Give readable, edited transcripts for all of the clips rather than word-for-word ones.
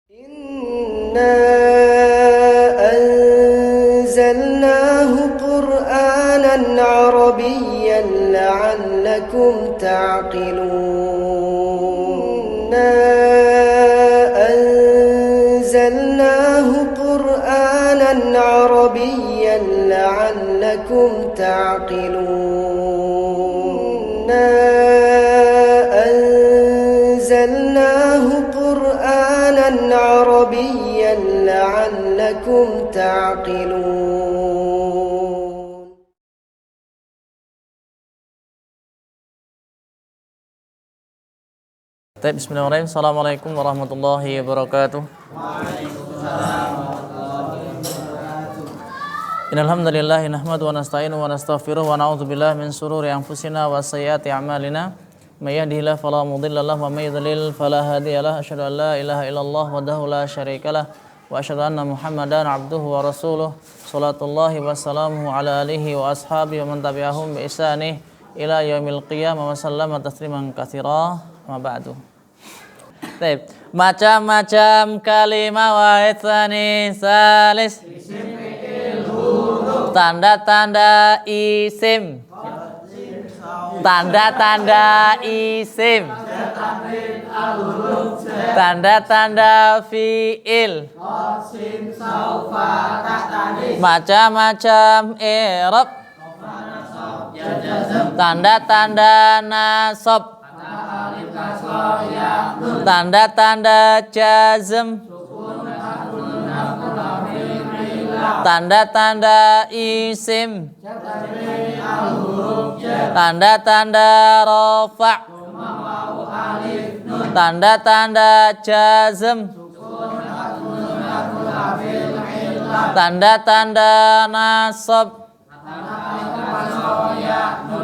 Inna anzalnahu Qur'anan Arabiyyan la'allakum ta'qilun. Inna anzalnahu Qur'anan Arabiyyan la'allakum ta'qilun. Inna anzalnahu Qur'anan Arabiyyan la'allakum ta'qilun. Bismillahirrahmanirrahim. Assalamualaikum warahmatullahi wabarakatuh. Innal hamdalillah nahmaduhu wa nasta'inuhu wa nastaghfiruh wa na'udzu billahi min shururi anfusina wa sayyiati a'malina. May yahdihillahu fala mudilla lahu wa may yudlil fala hadiya lahu. Asyhadu an la ilaha illallah wahdahu la syarikalah wa asyhadu anna Muhammadan abduhu wa rasuluh. Shalatullahi wa salamuhu ala alihi wa ashabihi wa man tabi'ahum bi ihsanih ila yaumil qiyamah wa sallama tasliman katsira. Ma ba'du. Baik, macam-macam kalimah wa itsani salis. Tanda-tanda isim. Tanda-tanda isim. Tanda-tanda fiil. Macam-macam i'rab. Tanda-tanda nasab. Tanda-tanda jazm. Tanda-tanda isim. Tanda-tanda rafa'. Tanda-tanda jazm. Tanda-tanda nasab.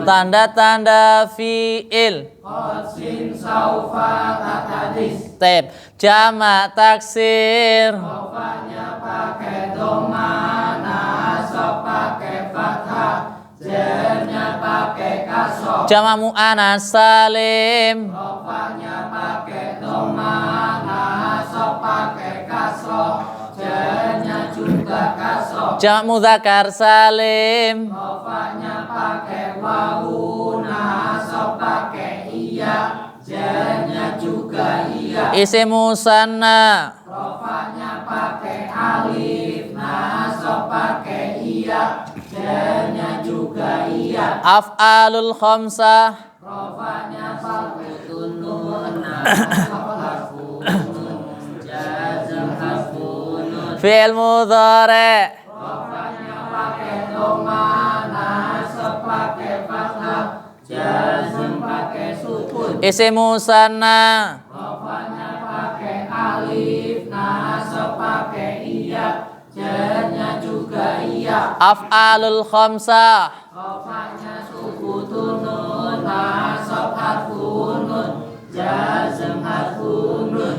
Tanda-tanda fiil. Taib. Jamak taksir. Rofanya pakai dhamma, nasab pakai fathah, jernya pakai kasroh. Jamak muannas salim. Rofanya pakai dhamma, nasab pakai kasroh, jernya juga kasroh. Jamak mudzakkar salim. Rofanya pakai wawu, nasab pakai iya, jernya juga iya. Isim musanna. Rofanya pakai alif, nasab pakai iya, jernya juga iya. Af'alul khamsah. Rofanya pakai nun, nasab harfu nun, jazm harfu nun. Fi'il mudhari'. Rofanya pakai dhamma, nasab pakai fathah, jazm pakai sukun. Isim musanna. Rofanya pakai alif, nasab pakai iya, jernya juga iya. Af'alul khamsah. Rofanya sukun nun, nasab harfu nun, jazm harfu nun.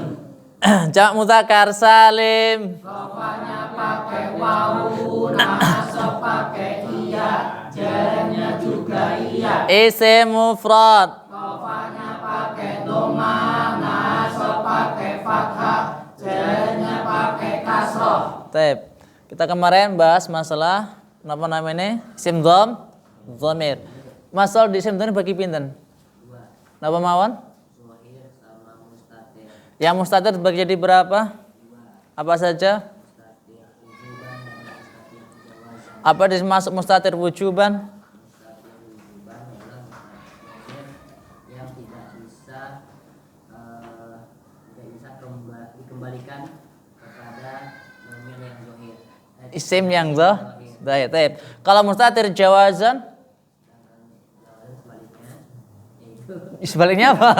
Jamak mudzakkar salim. Rofanya pakai wawu, nasab pakai iya, jernya juga iya. Isim mufrad. Rofanya pakai dhamma, nasab pakai fathah, jernya pakai kasroh. Taib. Kita kemarin bahas masalah apa namanya? Isim dhamir. Masalah di isim dhamir bagi pinten? Napa mawon? Yang mustatir bagi jadi berapa? Apa saja? Apa dimasuk mustatir wujuban? Yang tidak bisa dikembalikan kepada dhamir yang zahir. Isim yang zahir. Taib. Kalau mustatir jawazan? Sebaliknya apa?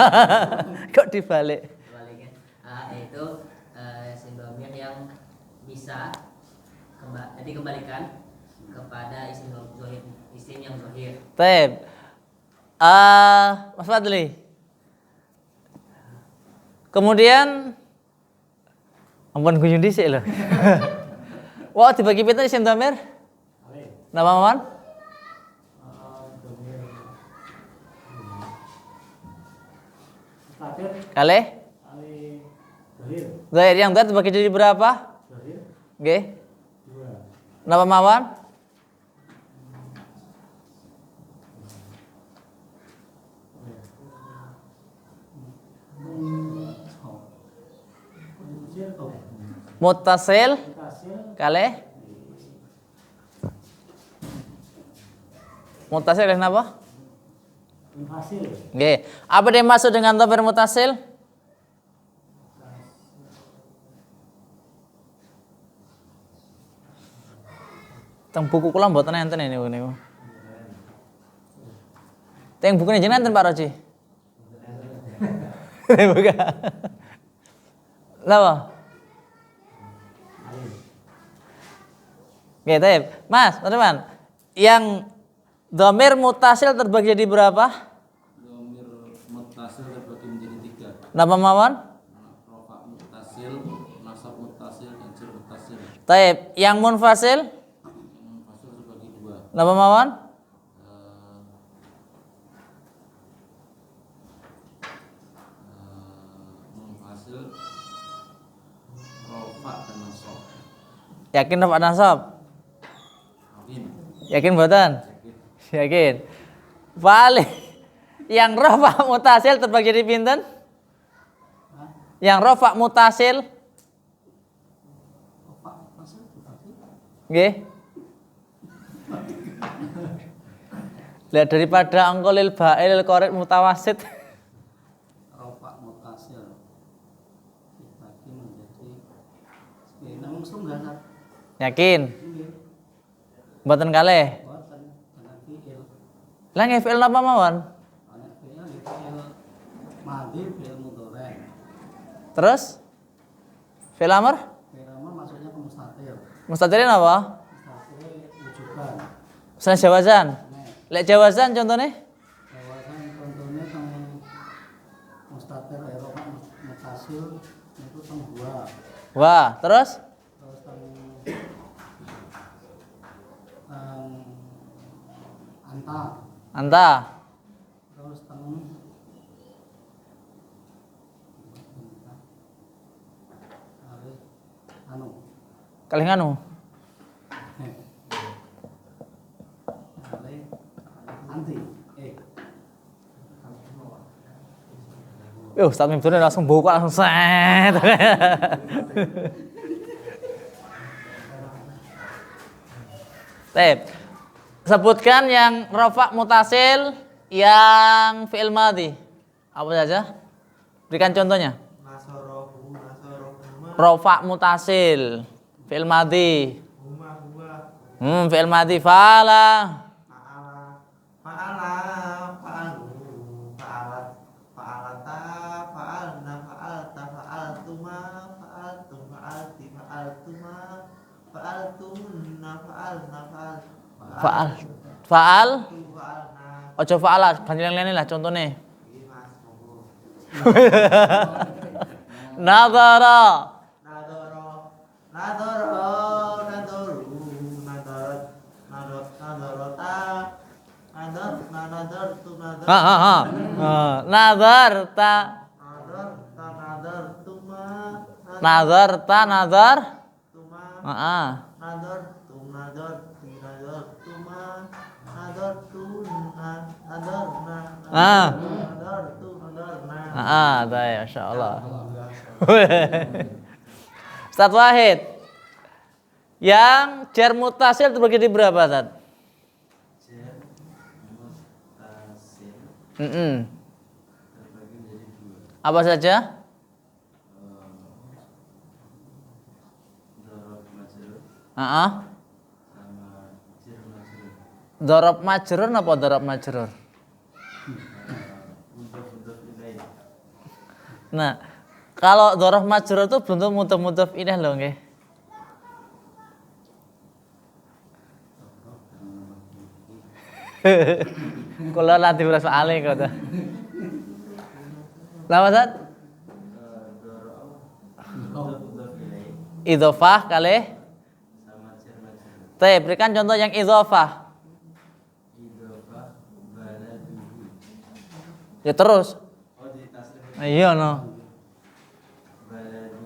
Kok dibalik? Sebaliknya itu isim dhamir yang bisa dikembalikan kepada isim zahir, isim yang zahir. Taib. Mas Fadli. Kemudian ampun guyon dhisik lho. Wah, dibagi pinten isim dhamir? Napa mawon? Kalih? Zahir. Yang zahir terbagi jadi berapa? Oke. Napa mawon? Muttasil kalih muttasil kalih napa? Nggih. Apa yang dimaksud dengan dhamir muttasil? Teng buku kula mboten enten niku niku. Teng bukune jenengan enten Pak Roji? Bukan. Napa? Oke, baik. Mas, teman-teman, yang dhamir muttasil terbagi jadi berapa? Dhamir muttasil terbagi menjadi 3. Napa mawon? Rafa muttasil, nasab muttasil, dan jar muttasil. Baik, yang munfasil? Yang munfasil terbagi 2. Napa mawon? Munfasil rafa dan nasab. Yakin rafa nasab? Amin. Yakin mboten? Yakin. Balik. Yang rafa mutasil terbagi jadi pinten? Yang rafa mutasil? Nggih. Lihat daripada angkolil ba'il qorib mutawasid. Rafa mutasil dibagi menjadi namun setunggal. Yakin? Mboten kalih. Boten dengan fiil. Lah nggih fi'il napa mawon? Ana fiil madhi fiil mudhari. Terus? Fi'il amr? Fiil amr maksudnya ke mustatir. Mustatirnya apa? Mustatir wujuban. Misalnya jawazan. Lek jawazan contohnya? Jawaban contohnya teng mustatir rafa mutasil itu teng 2. Wah, terus? Terus teng anta. Anta. Terus teng anu Kalih nganu. anti Ustaz Mimdune langsung buka langsung set. Tep. Sebutkan yang rafa mutasil yang fi'il madhi. Apa saja? Berikan contohnya. Rafa mutasil fi'il madhi. Fi'il madhi fa'ala. Fa'al. Ojo fa'ala, ganti yang lain lah contohnya. Nadara. Nazar. Baik, Masya Allah. Ustaz Wahid, yang jar mutasil terbagi di berapa, Ustaz? Jar mutasil terbagi menjadi 2. Apa saja? Dzarab majrur sama jar majrur. Dzarab majrur apa dzarab majrur? Mudhaf ilaih. Nah, kalau dzarab majrur itu belum tentu mudhaf ilaih loh nggih. Kula lati berasa alih kata. Lama Ustaz? Idhofah kalih Sama jar majrur. Teh, berikan contoh yang idhofah. Idhofah baladuhu. Ya terus. Oh, di tasrif Iya no. baladuhu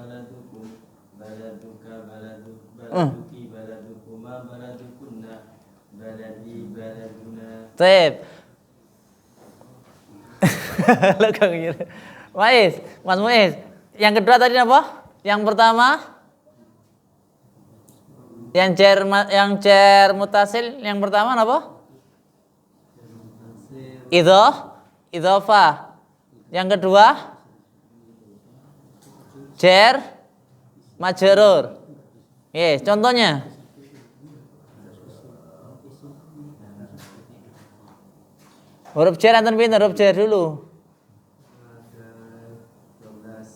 baladukum, baladuka, baladuki, baladukuma, baladukunna, baladi, baladuna. Sip. Mas Muiz. Yang kedua tadi apa? Yang pertama? Yang jar mutasil yang pertama apa? Idhofah. Yang kedua? Jar majrur. Yes, contohnya. Huruf jar anten pinten? Huruf jar dulu.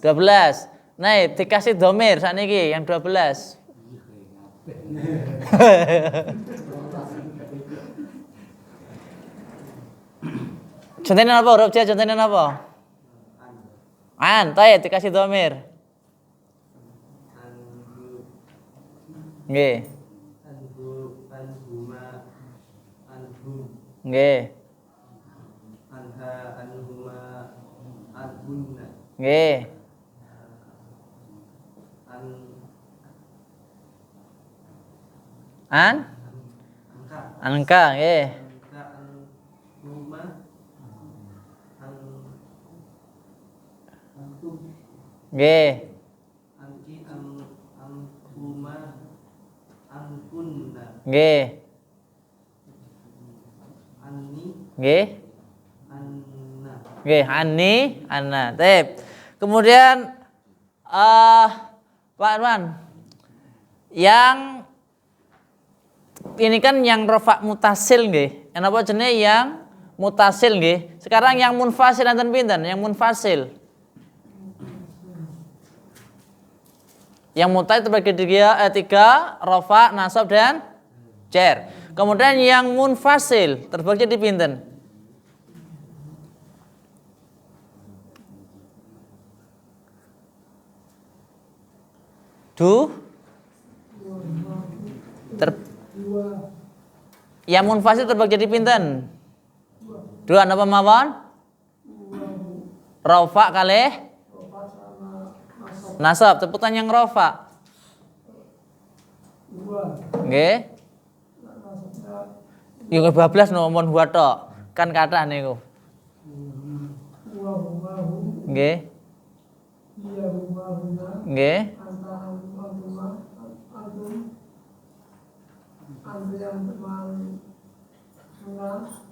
12. Nah, dikasih domir sakniki yang 12. Contohnya apa? Huruf jar contohnya apa? Tayyib dikasih domir. Nggih. Anhuma, anhum, Nggih. anha, anhuma, anhunna, Nggih. Angka, nggih. anka, anhuma, antum, Nggih. anki, anhuma, ankunna, Nggih. anni, Nggih. anna. Nggih, anna. Baik. Kemudian Pak Arman, yang ini kan yang rofa mutasil nggih. Yang apa jenenge yang mutasil nggih. Sekarang yang munfasil enten pinten? Yang munfasil. Yang mutasil terbagi tiga, rofa, nasab dan jar. Kemudian yang munfasil terbagi di pinten? Yang munfasil terbagi di pinten? Dua napa mawon? Rafa kalih nasab. Teputan yang rafa. Nggih. Yo 12 nomor buat tok. Kan kathah niku. Nggih. Nggih.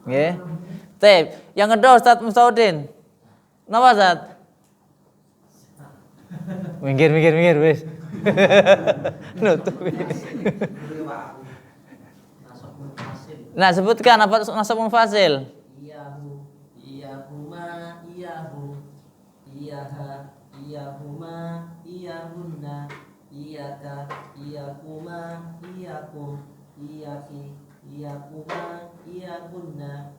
Nggih. Tep, yang kedua Ustaz Mustaudin. Napa Ustaz? Minggir wis. Nutup. Nah, sebutkan apa nasab munfasil? Iyahu, iyahuma, iyahu, iyaha, iyahuma, iyahunna, iyaka, iyakuma, iyakum, iyaki, iyakuma, iyakunna,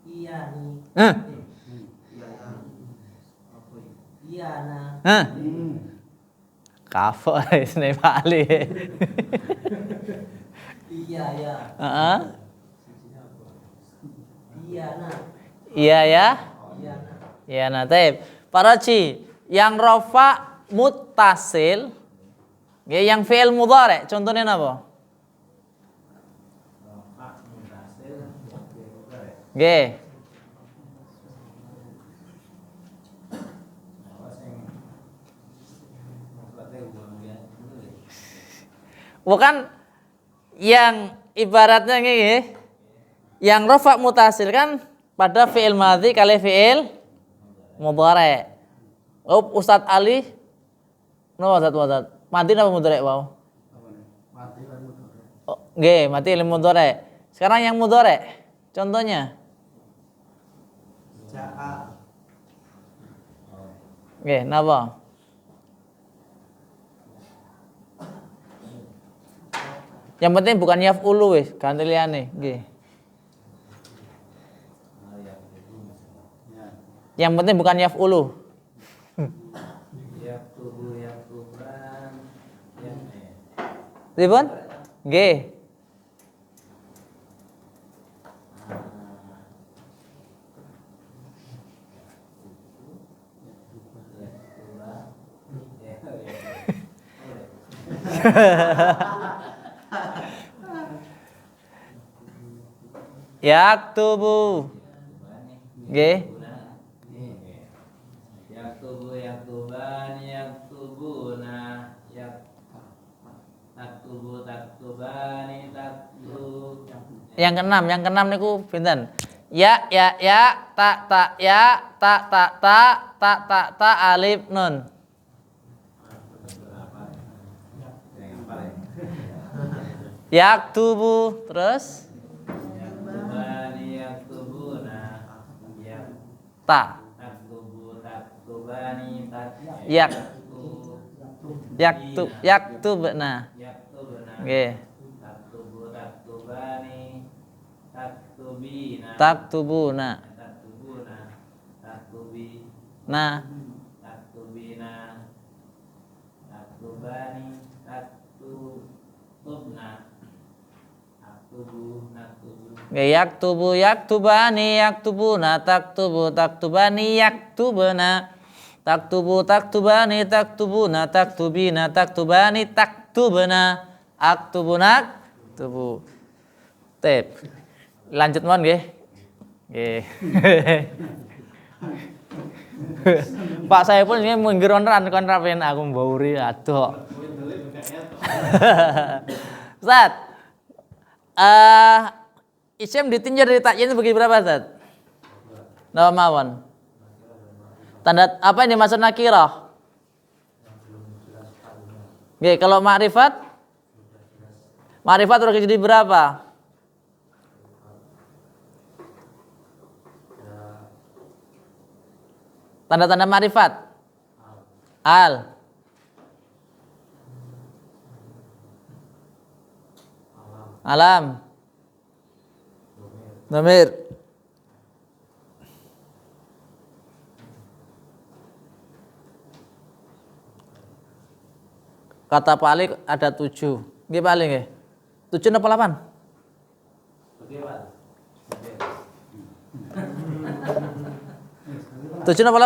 iyani, iyana. Kafo isne Bali. Iya ya. Heeh. Iyana. Iya ya. Iyana. Ya, nah, taib. Paraji, yang rofa muttasil, yang fi'il mudhari, contohnya apa? Nggih. Bukan yang ibaratnya nggih, yang rofa mutasil kan pada fi'il madhi kali fi'il mudhari. Oh, Ustadz Ali, no Ustadz, mati napa mudhari wow? Mati lan mudhari. Oh, nggih, mati ilmu mudhari. Sekarang yang mudhari, contohnya. Ja'a. Nggih, napa? Yang penting bukan yaf'ulu wis, ganti liyane, nggih. Yang penting bukan yaf'ulu. Yaktubu, yaktuban, Pripun? Nggih. Yaktubu. Nggih. Yaktubu yaktubani yaktubuna taktubu taktubani taktub. Yang keenam niku pinten? Ya, ta, ya, ta, alif nun. Yaktubu terus Yaktubani yaktubuna ta. taktubu taktubani Yaktubna. yaktubuna Nggih. taktubu taktubani taktubina Taktubuna. taktubuna taktubi Nah, taktubina taktubani taktubna taktubu naktubu nggih yaktubani yaktubuna taktubani yaktubna taktubani taktubuna taktubina taktubani taktubna aktubu. Tep. Lanjut mon nggih. Nggih. Pak saya pun ini munggir kontrapen aku mbauri aduh. Ustaz. Isim ditinjau dari takyin itu bagi berapa, Ustaz? Napa mawon? Tanda apa yang dimaksud nakirah? Nggih, kalau ma'rifat? Ma'rifat udah jadi berapa? Tanda-tanda ma'rifat? Al. Alam. Dhamir. Kata paling ada 7. Nggih paling nggih. 7 napa 8? Tujuh napa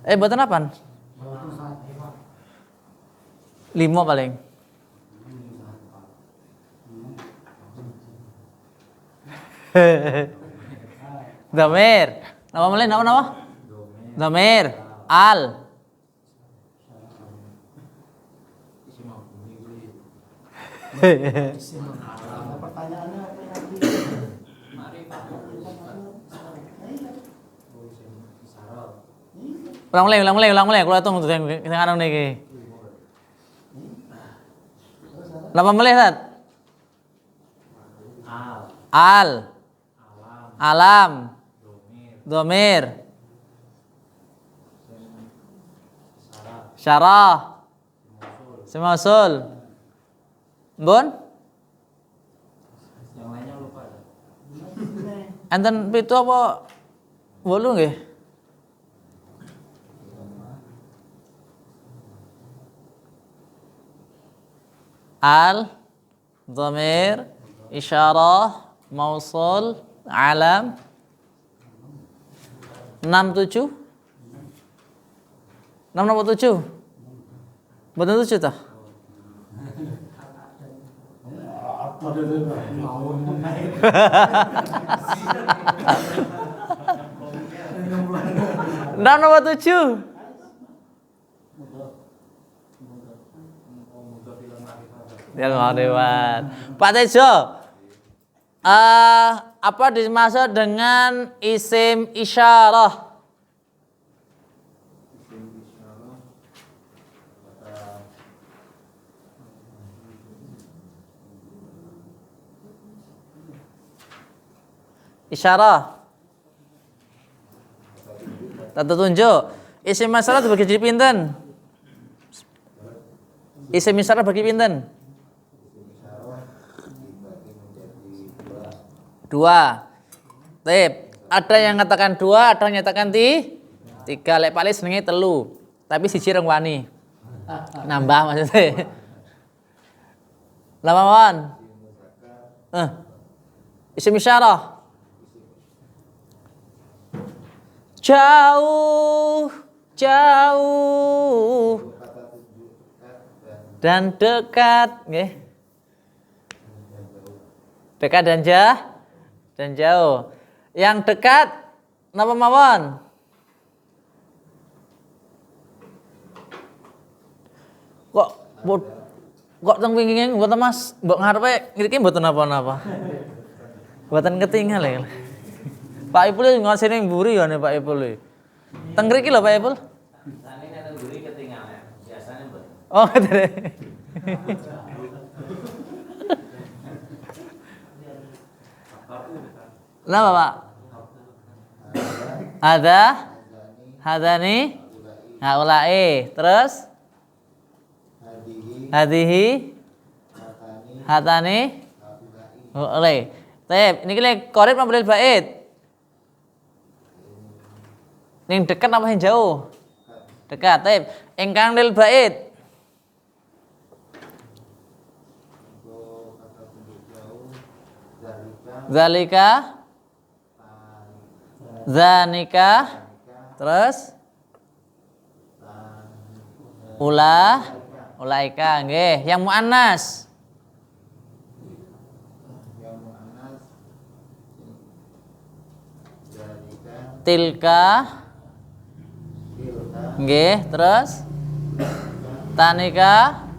8? Mboten 8. 5 paling. Dhamir. Napa malih napa? Dhamir. Al. Pertanyaannya apa lagi? Ulang mulai. Kula tunggu sing aran niki. Napa malih, Ustaz? Al. Alam. Dhamir. Syarah. Semausul. Mbon? yang lainnya lupa. Enten pitu apa 8 nggih? Al, dhamir, isyarah, mausul, alam. 6 7. 6 napa 7? Betul 7 toh? Enam nomor 7. Ya lewat. Pak Tejo, apa dimaksud dengan isim isyarah? Isyarah. Tanda tunjuk. Isim isyarah bagi jadi pinten? Isim isyarah bagi pinten? 2. Tip. Ada yang katakan 2, ada yang nyatakan 3. Lek paling senenge 3. Tapi siji reng wani. Nambah maksudnya. Lama wan. Isim isyarah. Jauh, jauh, dan dekat, nggih. Dekat dan jauh. Yang dekat napa mawon? Kok teng wingi mboten Mas, mbok ngarepe ngriki mboten napa-napa. Mboten ketinggal ya. Pak Ipul ngasine mburi ya nek Pak Ipul. Teng mriki lho Pak Ipul. Sane nek guri ketinggalan. Biasane mboten. Oh, betul. Napa Pak? Hadani, haula'i, terus hadihi, hatani, oleh. Tep, ini kira korib apa bait? Yang dekat apa yang jauh? Dekat. Tep, ingkang lil bait. Zalika, zanika, terus ulaika, nggih. Yang muannas. Tilka, nggih. Terus tanika,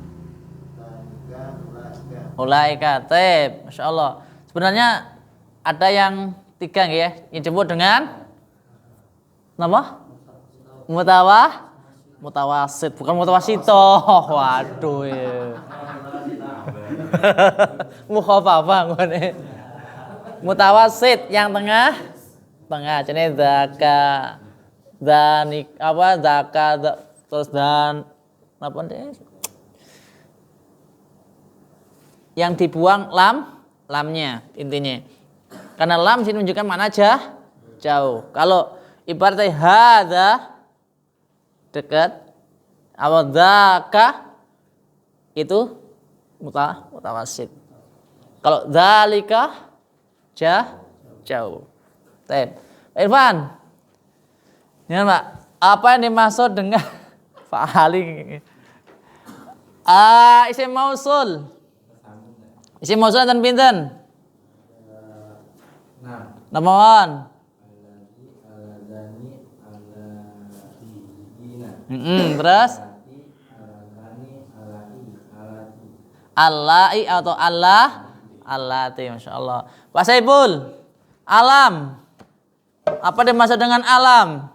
ulaika. Tep, Masya Allah. Sebenarnya ada yang 3 nggih ya, yang disebut dengan apa? Mutawasit, bukan mutawasito. Waduh ya. Mukhafafah ngene. Mutawasit yang tengah. Jenenge zaka. Terus dan apa deh? Yang dibuang lamnya intinya. Karena lam sini menunjukkan makna jauh. Kalau ibaratnya hadza dekat, awal dzaka itu mutawasit. Kalau dzalika jauh. Baik. Irfan. Ya, Pak. Apa yang dimaksud dengan fa'ali? Isim mausul. Isim mausul dan pinten? Namun. Terus Allahi atau Allati, Masya Allah. Pak Saiful, alam. Apa dimaksud dengan alam?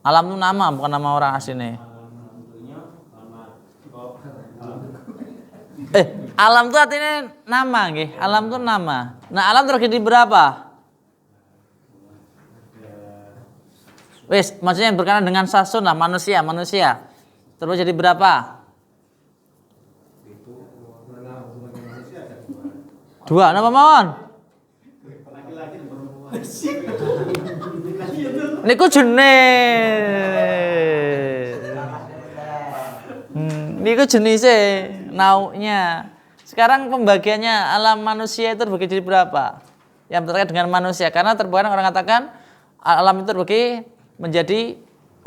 Alam itu nama, bukan nama orang aslinya. Alam itu artinya nama, nggih. Alam itu nama. Nah, alam terbagi berapa? Wis, maksudnya yang berkenaan dengan sasun lah, manusia. Terus jadi berapa? 2. Napa mawon? Niku jenis. Niku jenisnya, naunya. Sekarang pembagiannya alam manusia itu terbagi jadi berapa? Yang terkait dengan manusia. Karena terkadang orang katakan alam itu terbagi menjadi 2,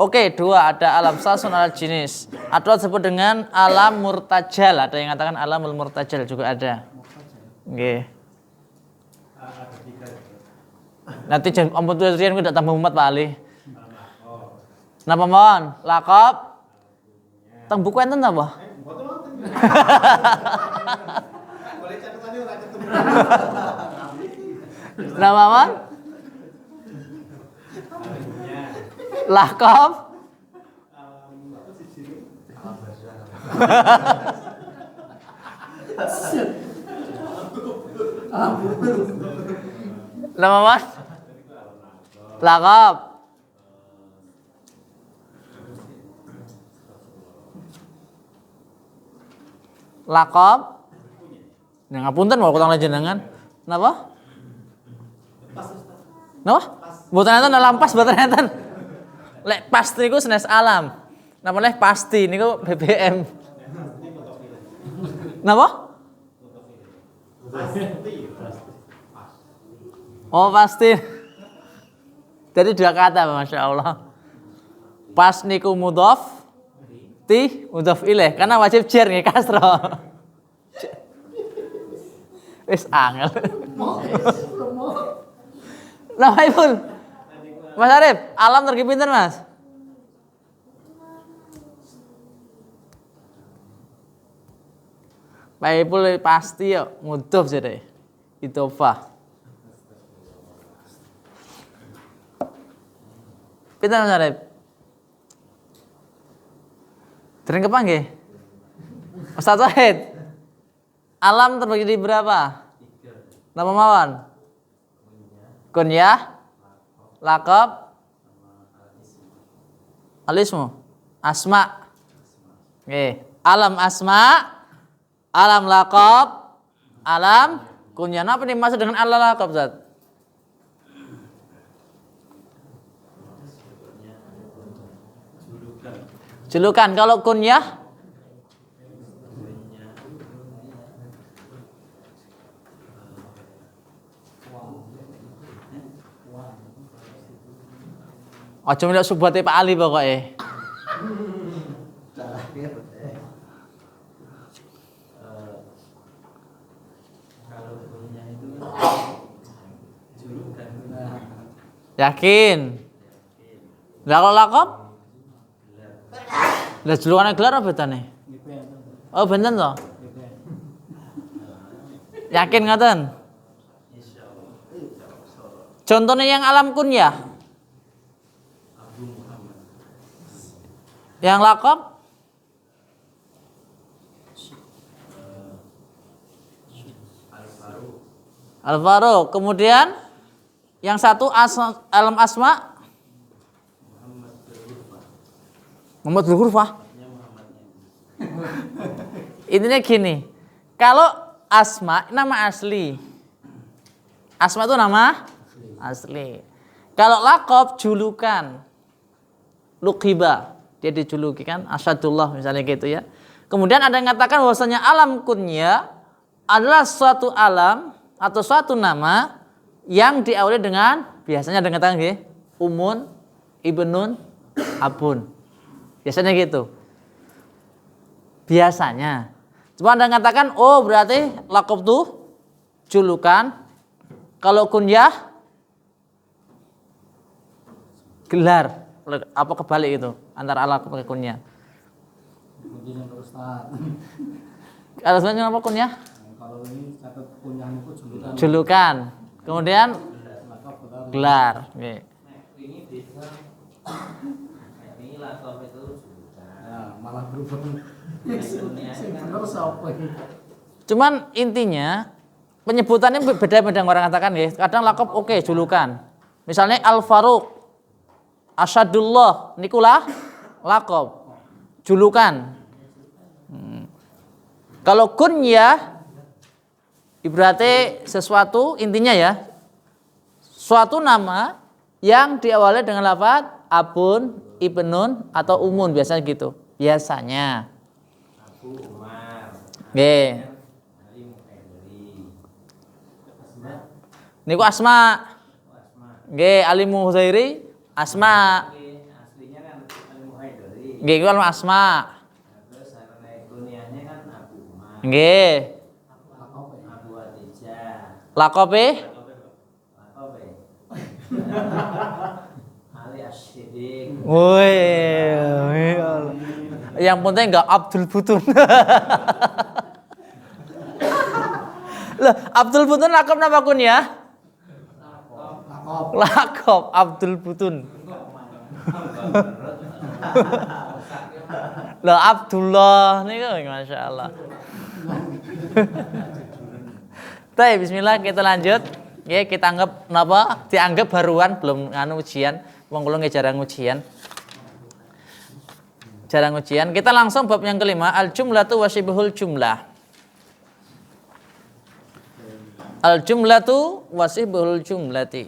ada alam sasun, alam jenis. Atau disebut dengan alam murtajal. Ada yang katakan alamul murtajal juga ada. Oke. Nanti ampun tuh riyen udah tambah umat Pak Ali. Napa mawon? Lakop. Teng buku enten apa? Napa mawon? Lakop. Nama Mas? Lakop. Lakop. Yang ngapunten mau kutang jenengan. Napa? Napa? Mboten enten alam pas mboten enten. Lek pasti niku senes alam. Napa leh pasti niku BBM. Napa? Oh pasti. Jadi 2 kata, Masya Allah. Pas niku mudhof, ti mudhof ilaih karena wajib jar nggih kasra. Wis angel. Nah, Maipul. Mas Arif, alam tergi pinten, Mas? Maipul pasti yo mudhof jare. Idhofah. Pinten Mas Arif? Dereng kepanggih? Ustaz Wahid. Alam terbagi di berapa? 3. Nama mawon? Kunyah, laqab, alismu, asma. Oke, alam asma, alam laqab, alam kunyah. Apa nih maksud dengan alam laqab, Ustaz? Julukan. Kalau kunyah? Aja milih subate Pak Ali pokoknya. Yakin? Lah kalau lakop? Lah julukannya gelar apa betane? Oh benten toh? Yakin ngaten? Contohnya yang alam kunyah. Yang lakop? Al-Faruq. Kemudian yang satu alam asma? Muhammad Dzul-Ghurfah. Intinya gini, kalau asma nama asli. Asma itu nama asli. Kalau lakop julukan. Luqiba. Dia dijuluki kan Asyadullah misalnya gitu ya. Kemudian ada yang mengatakan bahwasanya alam kunya adalah suatu alam atau suatu nama yang diawali dengan biasanya dengan kata nggih umun, ibnun, abun. Biasanya gitu. Biasanya. Cuma ada yang mengatakan oh berarti laqab tuh julukan. Kalau kunyah gelar. Apa kebalik itu antara alaqab ke kunyah? Kunyah Ustaz. Kalau sebenarnya apa kunyah? Kalau ini catat kunyah itu julukan. Julukan. Kemudian gelar. Oke. Ini bisa. Ini laptop itu julukan. Ya, malah berubah. Bener siapa ini? Cuman intinya penyebutannya beda-beda orang katakan ya. Kadang laqab oke, julukan. Misalnya Al-Faruq, Asyadullah, nikulah laqab, julukan. Kalau kunyah berarti sesuatu intinya ya. Suatu nama yang diawali dengan lafaz abun, ibnun atau umun biasanya gitu. Biasanya. Abu Umar. Nggih. Ali Muhaidari. Asma. Niku asma. Asma. Nggih, Ali Muhaidari asma. Aslinya kan Ali Muhaidari. Nggih, iku asma. Terus karena kunyahnya kan Abu Umar. Nggih. Abu Atijah. Laqabe? Laqabe. Ali Asy-Siddiq. Woi. Yang penting enggak Abdul Butun. Loh, Abdul Butun laqab nama kunyah? Laqab Abdul Butun. Loh Abdullah niku masyaallah. Baik, bismillah kita lanjut. Ya, kita anggap napa? Dianggap baruan belum nganu ujian. Wong kula nggih jarang ujian. Jarang ujian. Kita langsung bab yang kelima, al-jumlatu wa syibhul jumlah. Al-jumlatu wa syibhul jumlati.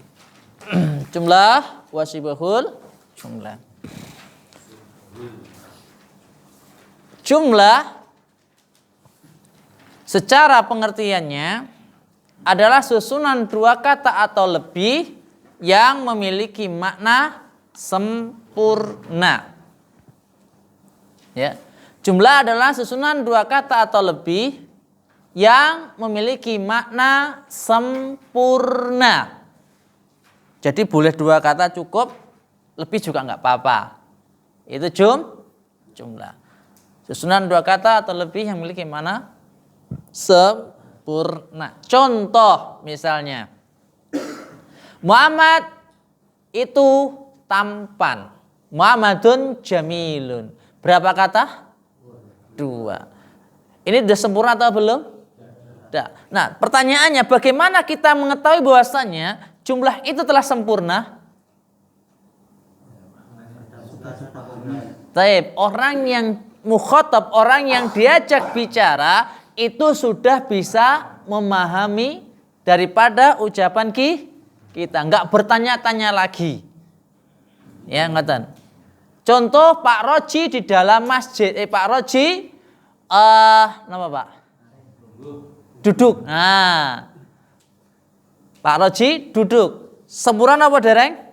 Jumlah wa syibhul jumlah. Jumlah secara pengertiannya adalah susunan dua kata atau lebih yang memiliki makna sempurna. Ya. Jumlah adalah susunan dua kata atau lebih yang memiliki makna sempurna. Jadi boleh dua kata cukup, lebih juga nggak apa-apa. Itu jumlah. Susunan dua kata atau lebih yang memiliki makna sempurna. Contoh misalnya, Muhammad itu tampan. Muhammadun jamilun. Berapa kata? Dua. Ini sudah sempurna atau belum? Sudah. Nah, pertanyaannya bagaimana kita mengetahui bahwasannya jumlah itu telah sempurna? Taib, orang yang mukhatab, orang yang diajak bicara itu sudah bisa memahami daripada ucapan kita, enggak bertanya-tanya lagi. Ya, ngatan. Contoh Pak Roji di dalam masjid, Pak Roji nama Pak? Duduk. Nah. Pak Roji duduk. Sempurna apa dereng?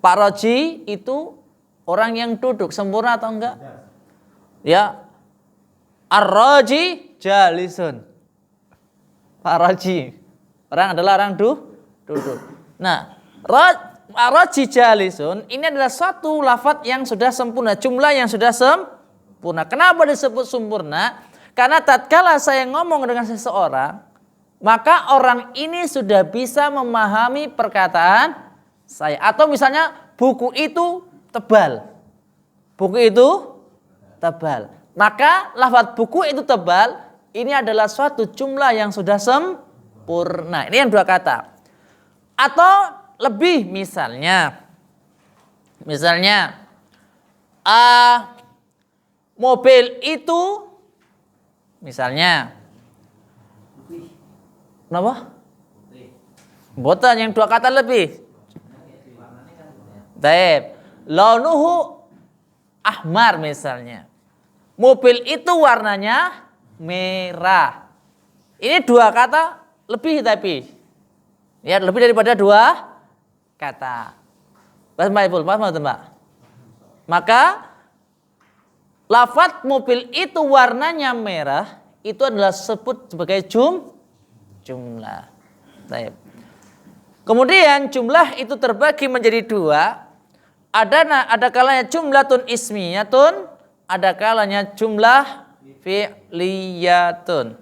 Pak Roji itu orang yang duduk, sempurna atau enggak? Ya. Ar-Roji jalisun. Pak Roji. Orang adalah orang duduk. Nah, Ar-Roji jalisun ini adalah suatu lafadz yang sudah sempurna, jumlah yang sudah sempurna. Kenapa disebut sempurna? Karena tatkala saya ngomong dengan seseorang, maka orang ini sudah bisa memahami perkataan saya. Atau misalnya buku itu tebal. Buku itu tebal. Maka lafadz buku itu tebal ini adalah suatu jumlah yang sudah sempurna. Ini yang dua kata. Atau lebih misalnya mobil itu misalnya kenapa? Botan yang dua kata lebih. Taib. Launuhu ahmar misalnya. Mobil itu warnanya merah. Ini dua kata lebih tapi. Ya, lebih daripada dua kata. Paham Mbak? Maka lafadz mobil itu warnanya merah itu adalah sebut sebagai jumlah. Baik. Kemudian jumlah itu terbagi menjadi dua. Ada kalanya jumlatun ismiyatun, ada kalanya jumlah fi'liyatun.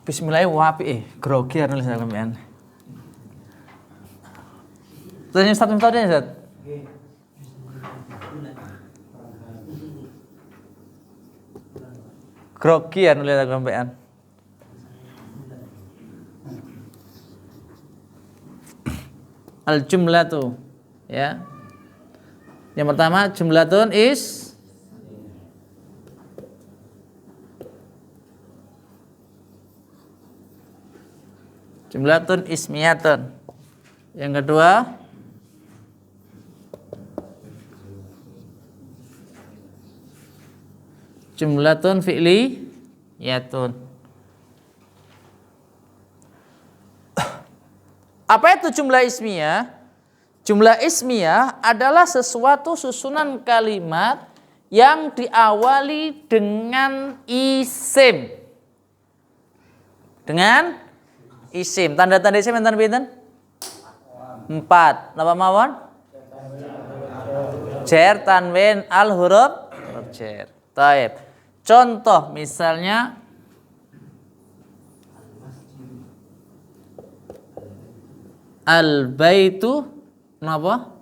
Bismillahirrahmanirrahim. Grogi nulis sampean. Tanya satu metode Ustaz. Grogi nulis sampean. Al jumlatu ya. Yang pertama jumlatun jumlatun ismiyatun. Yang kedua jumlatun fi'liyatun. Apa itu jumlah ismiyah? Jumlah ismiyah adalah sesuatu susunan kalimat yang diawali dengan isim. Dengan isim. Tanda-tanda isim enten pinten? 4. Napa mawon? Jar, tanwin, al huruf jar. Taib. Contoh misalnya al baitu napa?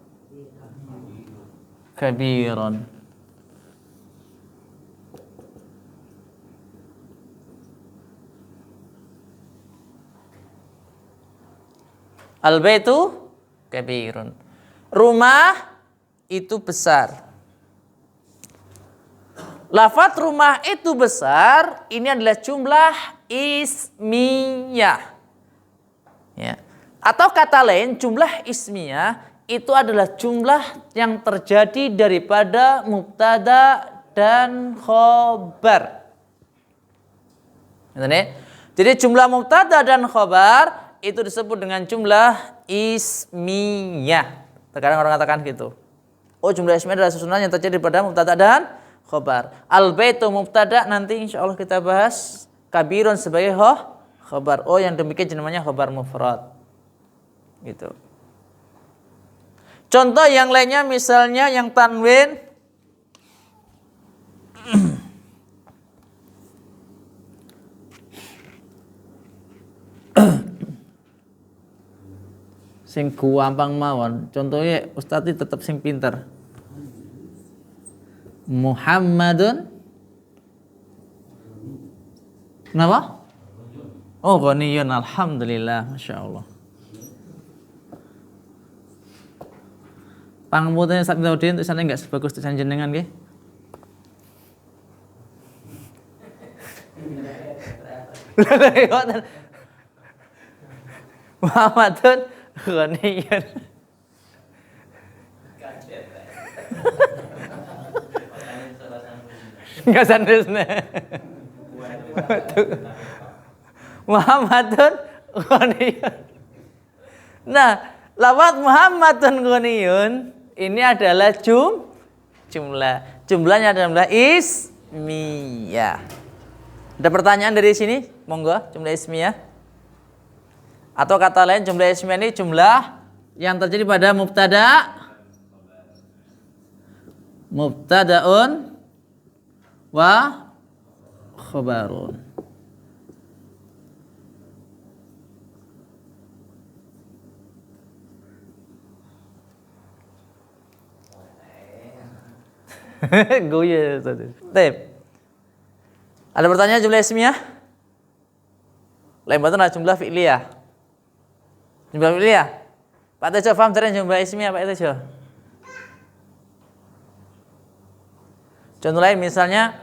Kabiron. Al baitu kabirun. Rumah itu besar. Lafadz rumah itu besar ini adalah jumlah ismiyah. Ya. Atau kata lain jumlah ismiyah itu adalah jumlah yang terjadi daripada mubtada dan khobar. Jadi jumlah mubtada dan khobar itu disebut dengan jumlah ismiyah. Terkadang orang katakan gitu. Oh, jumlah ismiyah adalah susunan yang terjadi pada mubtada dan khobar. Al-baitu mubtada, nanti insya Allah kita bahas. Kabirun sebagai khobar. Oh, yang demikian namanya khobar mufrad. Gitu. Contoh yang lainnya misalnya yang tanwin sing gampang mawon. Contohnya Ustadz tetap sing pinter. Muhammadun. Kenapa? Oh, ghaniyun, alhamdulillah, masya Allah. Pangapunten Ustaz Miftahudin, tulisannya enggak sebagus tulisan jenengan nggih. Muhammadun ghaniyun. Enggak sandsne. Muhammadun ghaniyun. Nah, lafaz Muhammadun ghaniyun ini adalah jumlah. Jumlahnya adalah ismiyah. Ada pertanyaan dari sini? Monggo, jumlah ismiyah. Atau kata lain jumlah ismiyah ini jumlah yang terjadi pada mubtadaun wa khobarun. Goye tadi. Ada pertanyaan jumlah ismiyah? Lain batana jumlah fi'liyah. Jumlah fi'liyah. Pak Tejo paham tadi jumlah ismiyah Pak Tejo? Contoh lain misalnya,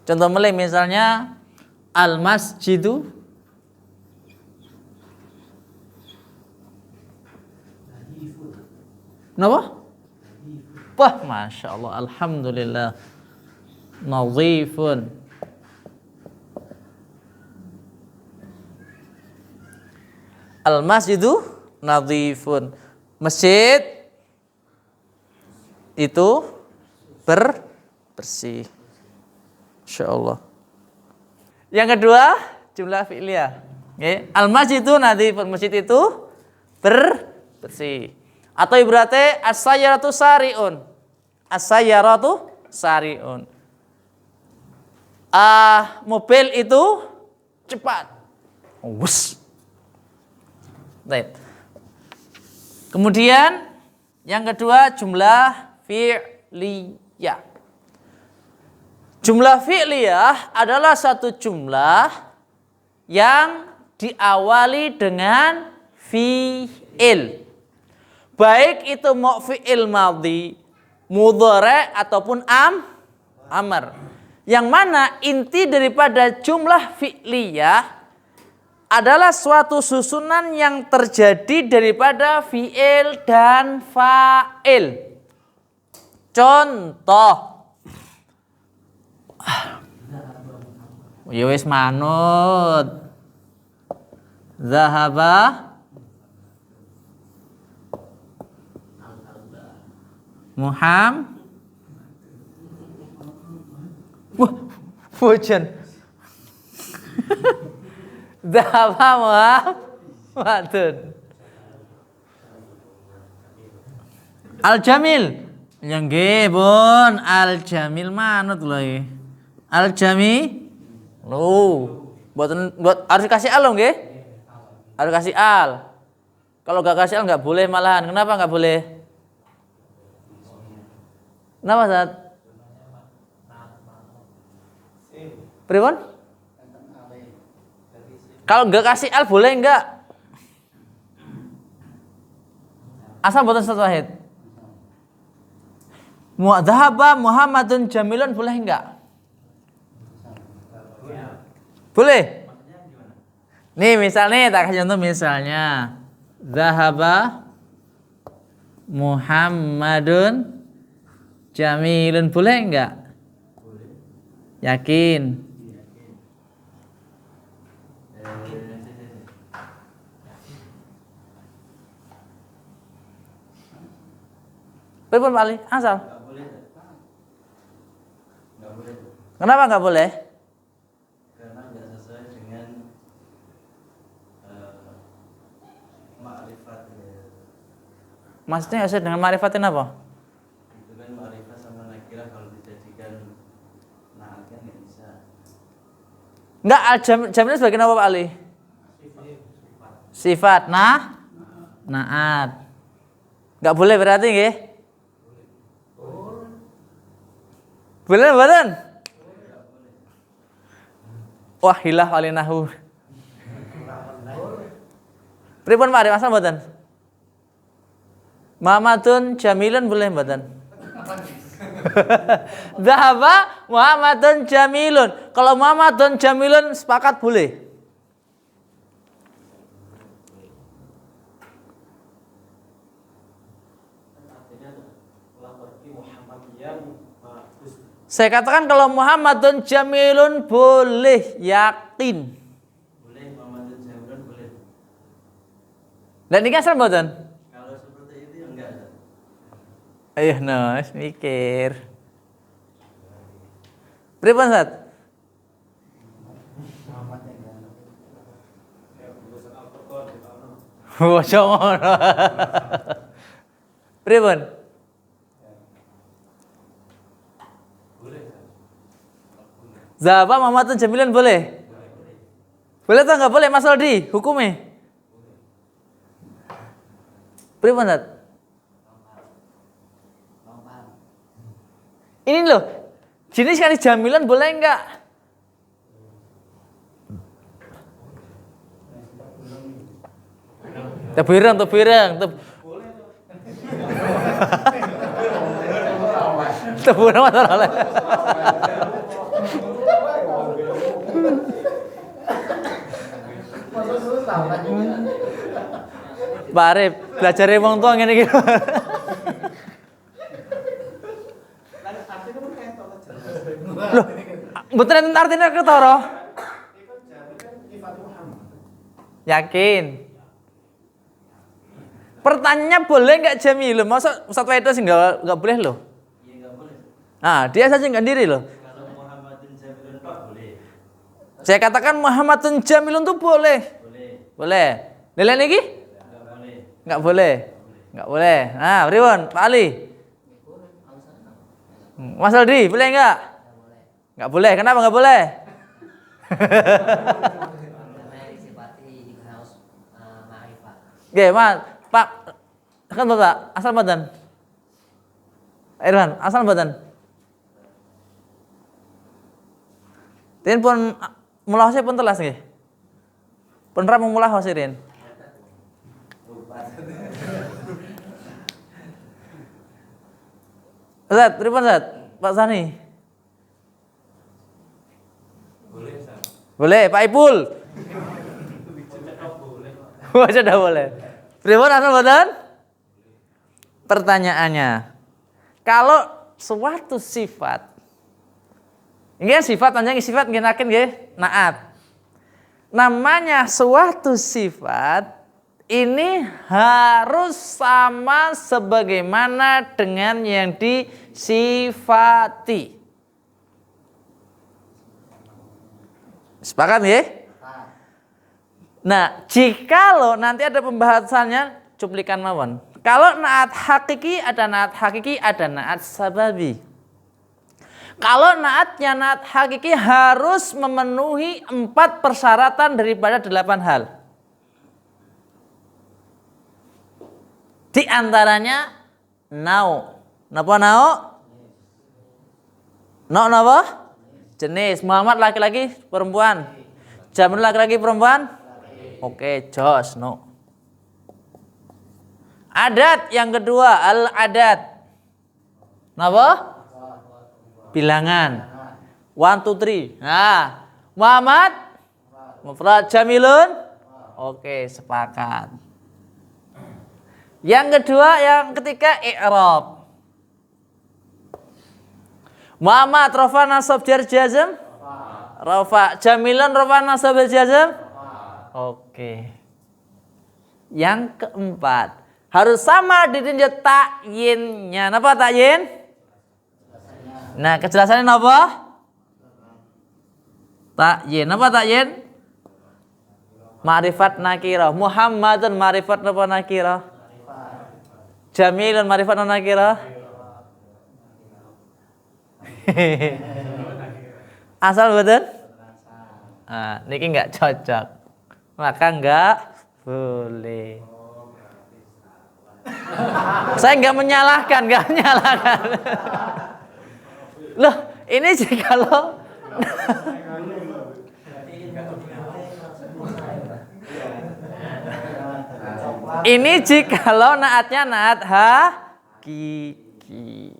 contoh lain misalnya al-masjidu. Kenapa? Wah, masya Allah, alhamdulillah, nadhifun. Al-masjidu nadhifun. Masjid itu bersih. Masya Allah. Yang kedua, jumlah fi'liyah. Okay. Al-masjidu nadhifun. Masjid itu bersih. Atau ibaratnya as-sayyaratu sari'un. As-sayyaratu sari'un. Mobil itu cepat. Wus. Baik. Kemudian yang kedua jumlah fi'liyah. Jumlah fi'liyah adalah satu jumlah yang diawali dengan fi'il. Baik itu mau fi'il madhi, mudhari ataupun amr. Yang mana inti daripada jumlah fi'liyah adalah suatu susunan yang terjadi daripada fi'il dan fa'il. Contoh. Ya wis manut. Zahaba Fujan. Zahaba Muhammadun. Al-Jamil. Yang nggih, Bun. Al-Jamil manut lho. Al-Jamil. Loh, buat harus kasih al loh nggih? Harus kasih al. Kalau enggak kasih al enggak boleh malahan. Kenapa enggak boleh? Kenapa, Ustaz? Pripun? Kalau enggak kasih al boleh enggak? Asal boten Ustaz Wahid. Dhahaba Muhammadun Jamilun boleh enggak? Boleh? Nih misalnya, tak kasih contoh misalnya. Dhahaba Muhammadun Jamilun boleh enggak? Yakin? Pripun Pak Ali? Asal. Nggak boleh. Nggak boleh. Kenapa nggak boleh? Karena nggak sesuai dengan ma'rifat. Maksudnya nggak sesuai dengan ma'rifatin apa? Itu kan ma'rifat sama nakirah kalau dijadikan naat kan nggak bisa. Enggak, jaminan sebagai apa Pak Ali? Sifat. Naat. Enggak boleh berarti nggih? Boleh mboten? Wah, hilah walinahu. Pripun Pak Ali, asal mboten? Muhammadun jamilun boleh mboten? Dhahaba Muhammadun jamilun. Kalau Muhammadun jamilun sepakat boleh. Saya katakan kalau Muhammadun jamilun boleh, yakin. Boleh Muhammadun jamilun boleh. Dan ini asal mboten? Kalau seperti itu ya enggak ada. Ayo Nos, mikir. Pripun Ustaz? Wah, ngono. Pripun? Zahaba Muhammadun jamilun boleh? Boleh atau enggak boleh Mas Aldi? Hukumnya? Pripun Ustaz? Ini loh, jenis kali jamilan boleh enggak? Tebireng. Tebireng masalah. Pak Arif, belajar wong tua ngene iki. Loh, mboten enten artine ketara. Yakin. Pertanyaannya boleh enggak jamilun? Masa Ustaz Wedo sih enggak boleh loh? Iya enggak boleh. Nah, dia saja enggak diri loh. Kalau Muhammadun jamilun Pak boleh. Saya katakan Muhammadun jamilun tuh boleh. Boleh. Nilai niki? Enggak boleh. Enggak boleh. Enggak boleh. Nah, pripun Pak Ali? Mas Aldi, boleh enggak? Enggak boleh. Kenapa enggak boleh? Karena disifati juga harus ma'rifat. Oke, Mas. Pak, kan Bapak, asal badan. Irwan, asal badan. Tin pun mulahose pun telas nggih. Pun ra mulah hosirin. Ustaz, pripun Ustaz? Pak Sani. Boleh, Ustaz. Boleh, Pak Ipul. Wah, sudah boleh. Pripun asal badan? Pertanyaannya, kalau suatu sifat, ini kan sifat panjang sifat nginakin nggih, naat. Namanya suatu sifat ini harus sama sebagaimana dengan yang disifati. Sepakat nggih? Nah, jikalau nanti ada pembahasannya cuplikan mawon. Kalau naat hakiki, ada naat sababi. Kalau naatnya naat hakiki harus memenuhi 4 persyaratan daripada 8 hal. Di antaranya nau. Napa nau? Nau napa? Jenis. Muhammad laki-laki, perempuan. Jamil laki-laki, perempuan. Oke, jos, no. Adat yang kedua, al-adat. Napa? Bilangan. 1, 2, 3. Nah, Muhammad mufrad jamilun. Oke, sepakat. Yang kedua, yang ketiga i'rab. Muhammad rafa nasab jar jazm. Rafa jamilun rafa nasab jar jazm. Oke. Yang keempat, Harus sama ditinjau takyinnya. Napa takyin? Nah, kejelasannya napa? Takyin. Napa takyin? Ma'rifat nakirah. Muhammadun ma'rifat napa nakirah? Jamilun ma'rifat napa nakirah? Asal betul? Nah, niki enggak cocok. Maka enggak boleh. Saya enggak menyalahkan. Loh, ini jikalau naatnya naat hakiki.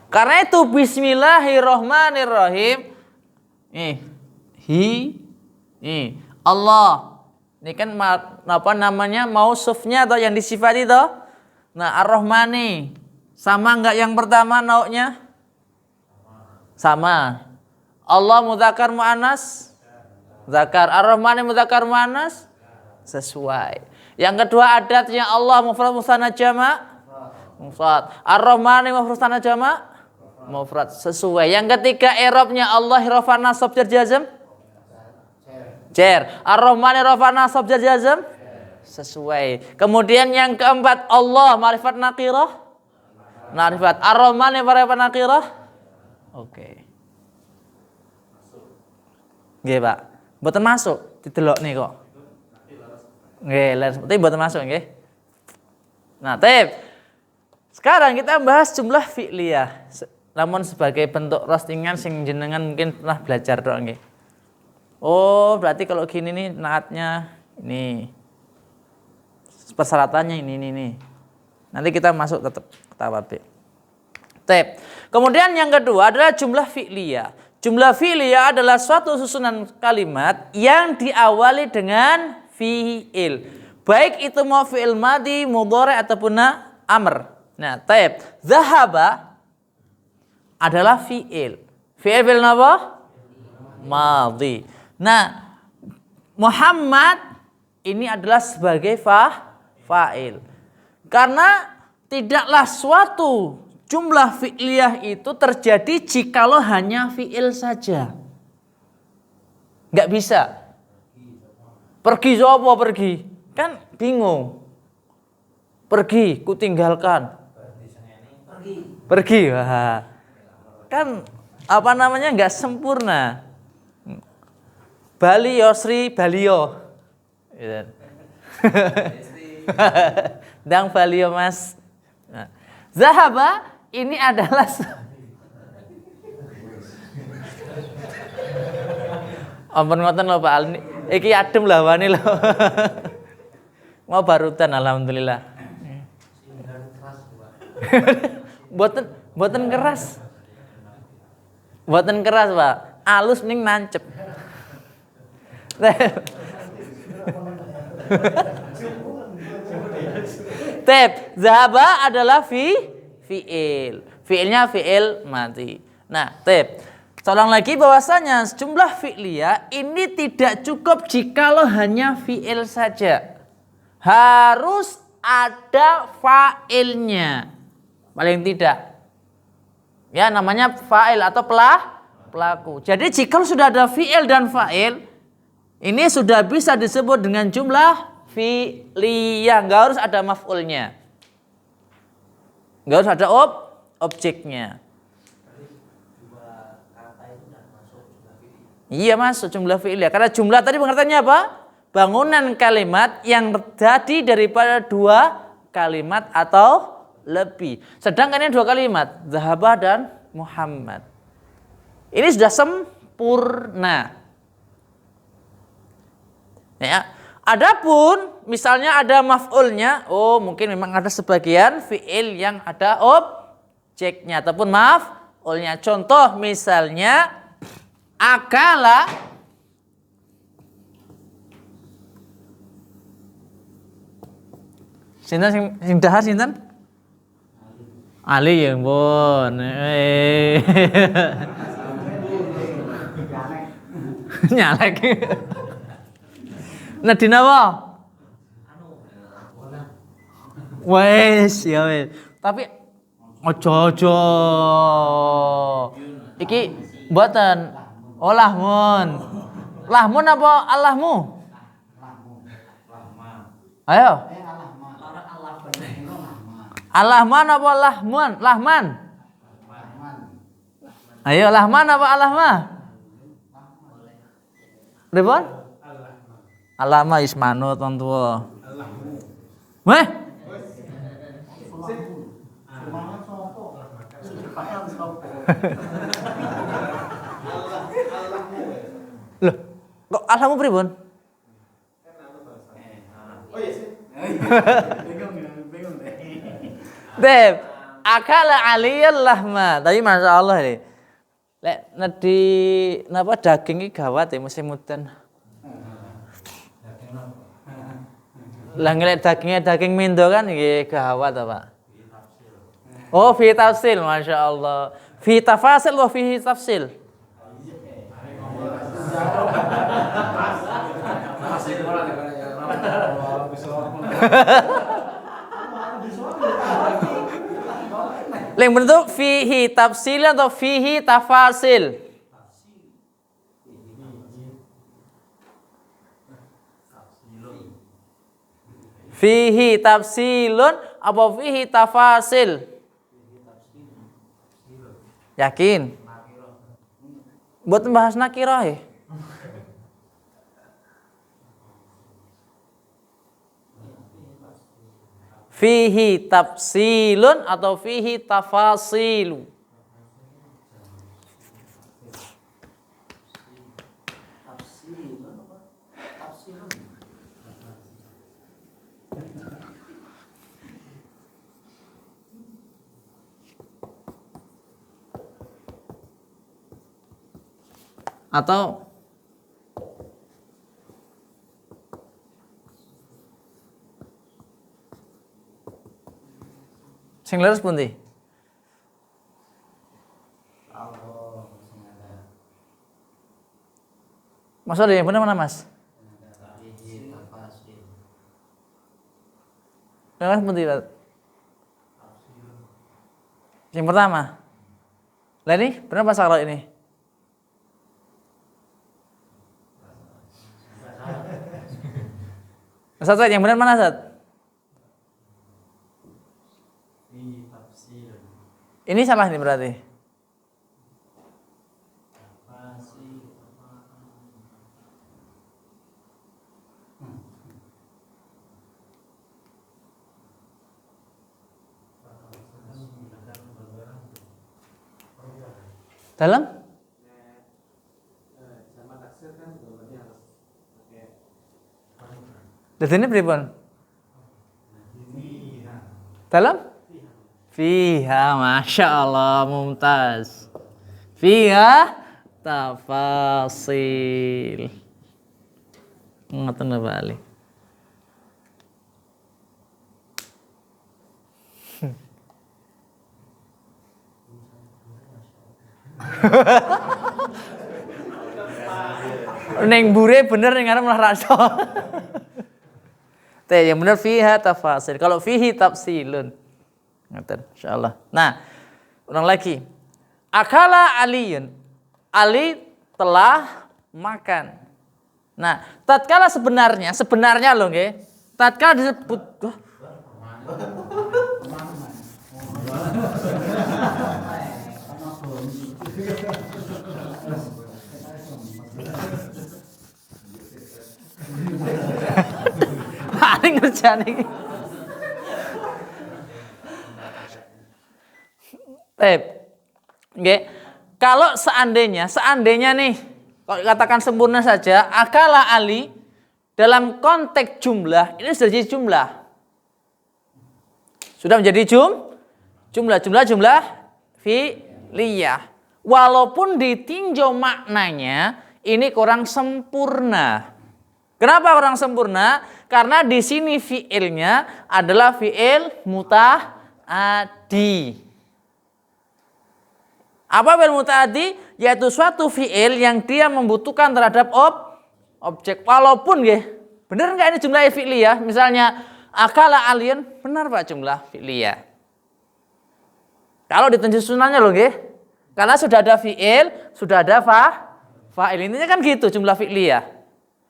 Karena itu bismillahirrahmanirrahim. Allah. Ini kan apa namanya? Mausufnya atau yang disifati itu. Nah, Ar-Rahmani. Sama enggak yang pertama nauknya? Sama. Allah mudzakkar muannas? Zakar. Ar-Rahmani mudzakkar muannas? Sesuai. Yang kedua adatnya Allah mufrad musanna jama'? Mufrad. Ar-Rahmani mufrad musanna jama'? Mufrad. Sesuai. Yang ketiga i'rabnya Allah rafa nasab jar jazm? Jar. Ar-Rahmani rafa nasab jar jazm? Sesuai. Kemudian yang keempat Allah ma'rifat nakirah? Ma'rifat. Ar-Rahmani ma'rifat nakirah? Oke. Nggih, Pak. Mboten masuk didelok nih kok. Nggih, tapi mboten masuk nggih. Nah, sekarang kita bahas jumlah fi'liyah. Namun sebagai bentuk roastingan sing jenengan mungkin pernah belajar dong nggih. Oh, berarti kalau gini nih naatnya ini. Persyaratannya ini. Nanti kita masuk tetap ke tahap B. Kemudian yang kedua adalah jumlah fi'liyah. Jumlah fi'liyah adalah suatu susunan kalimat yang diawali dengan fi'il. Baik itu mau fi'il madhi, mudhari ataupun amr. Nah, zahaba adalah fi'il. Fi'il apa? Madhi. Nah, Muhammad ini adalah sebagai fa'il. Karena tidaklah suatu jumlah fi'liyah itu terjadi jikalau hanya fi'il saja. Enggak bisa. Pergi sapa pergi? Kan bingung. Pergi, kutinggalkan. Pergi. Wah. Kan apa namanya enggak sempurna. Bali Yosri Balio. Dang Balio Mas. Nah, zahaba ini adalah ampun ngoten lho Pak Al. Iki adem lah wani lho. Mau barutan alhamdulillah. Boten keras. Boten keras, Pak. Alus ning nancep. Zahaba adalah fi'il. Fi'ilnya fi'il mati. Nah, tolong lagi bahwasanya jumlah fi'liyah ini tidak cukup jikalau hanya fi'il saja. Harus ada fa'ilnya. Paling tidak. Ya, namanya fa'il atau pelaku. Jadi jikalau sudah ada fi'il dan fa'il, ini sudah bisa disebut dengan jumlah fi'liyah. Enggak harus ada maf'ulnya. Enggak harus ada objeknya. Iya masuk jumlah fi'liyah. Karena jumlah tadi pengertiannya apa? Bangunan kalimat yang terdiri daripada dua kalimat atau lebih. Sedangkan ini dua kalimat, Zahaba dan Muhammad. Ini sudah sempurna. Ya. Adapun misalnya ada maf'ulnya, mungkin memang ada sebagian fi'il yang ada objeknya ataupun maf'ulnya. Contoh misalnya akala sinten sing dahar sinten? Ali ya ampun. Nyalek. Nadine apa? Wes, ya wes. Tapi ojo. Iki mboten. Oh lahmun. Lahmun apa Allahmu? Ayo. Allahman apa lahmun? Lahman. Ayo lahman apa Allahma? Pripun? Allahma ismanu ton tua. Weh. Loh, kok Allahmu pripun? Bingung deh. Deb, akala aliyal lahma. Tapi masya Allah nih. Lek nedi napa daging iki gawat ya musim udan. Lah ngelek daging mindo kan nggih gawat ta, Pak. Oh, fi tafsil, masya Allah. Fi tafasil wa fi tafsil. Yang bentuk fihi tafsil atau fihi tafasil? Fihi tafsilun apa fihi tafasil? Yakin? Buat membahas nakirah ya? Fihi tafsilun atau fihi tafasilu? Atau sing leres pundi? Mas ada yang benar mana Mas? Yang leres pundi? Yang pertama. Lah ini benar pas kalau ini? Satu yang benar mana Sat? Ini salah nih berarti. Dalam? Dadine pripun? Dalam? Fiha, masya Allah, mumtaz. Fiha tafasil. Ngoten balik. Neng bure bener ning arep malah rasa. Teh yang bener fiha tafasil. Kalau fihi tafsilun. Ngoten insyaallah. Nah, ulang lagi. Akala Aliyun. Ali telah makan. Nah, tatkala sebenarnya loh nggih. Tatkala disebut paling ngerjane iki. Nggih. Kalau seandainya nih, kalau katakan sempurna saja, akala Ali dalam konteks jumlah, ini sudah jadi jumlah. Sudah menjadi jumlah fi'liyah. Walaupun ditinjau maknanya, ini kurang sempurna. Kenapa kurang sempurna? Karena di sini fi'ilnya adalah fi'il muta'addi. Apa fi'il muta'addi? Yaitu suatu fi'il yang dia membutuhkan terhadap objek. Walaupun benar nggak ini jumlah fi'liyah? Misalnya Akala Aliun, benar Pak jumlah fi'liyah. Kalau ditentu sunahnya loh nggih. Karena sudah ada fi'il, sudah ada fa'il. Intinya kan gitu jumlah fi'liyah.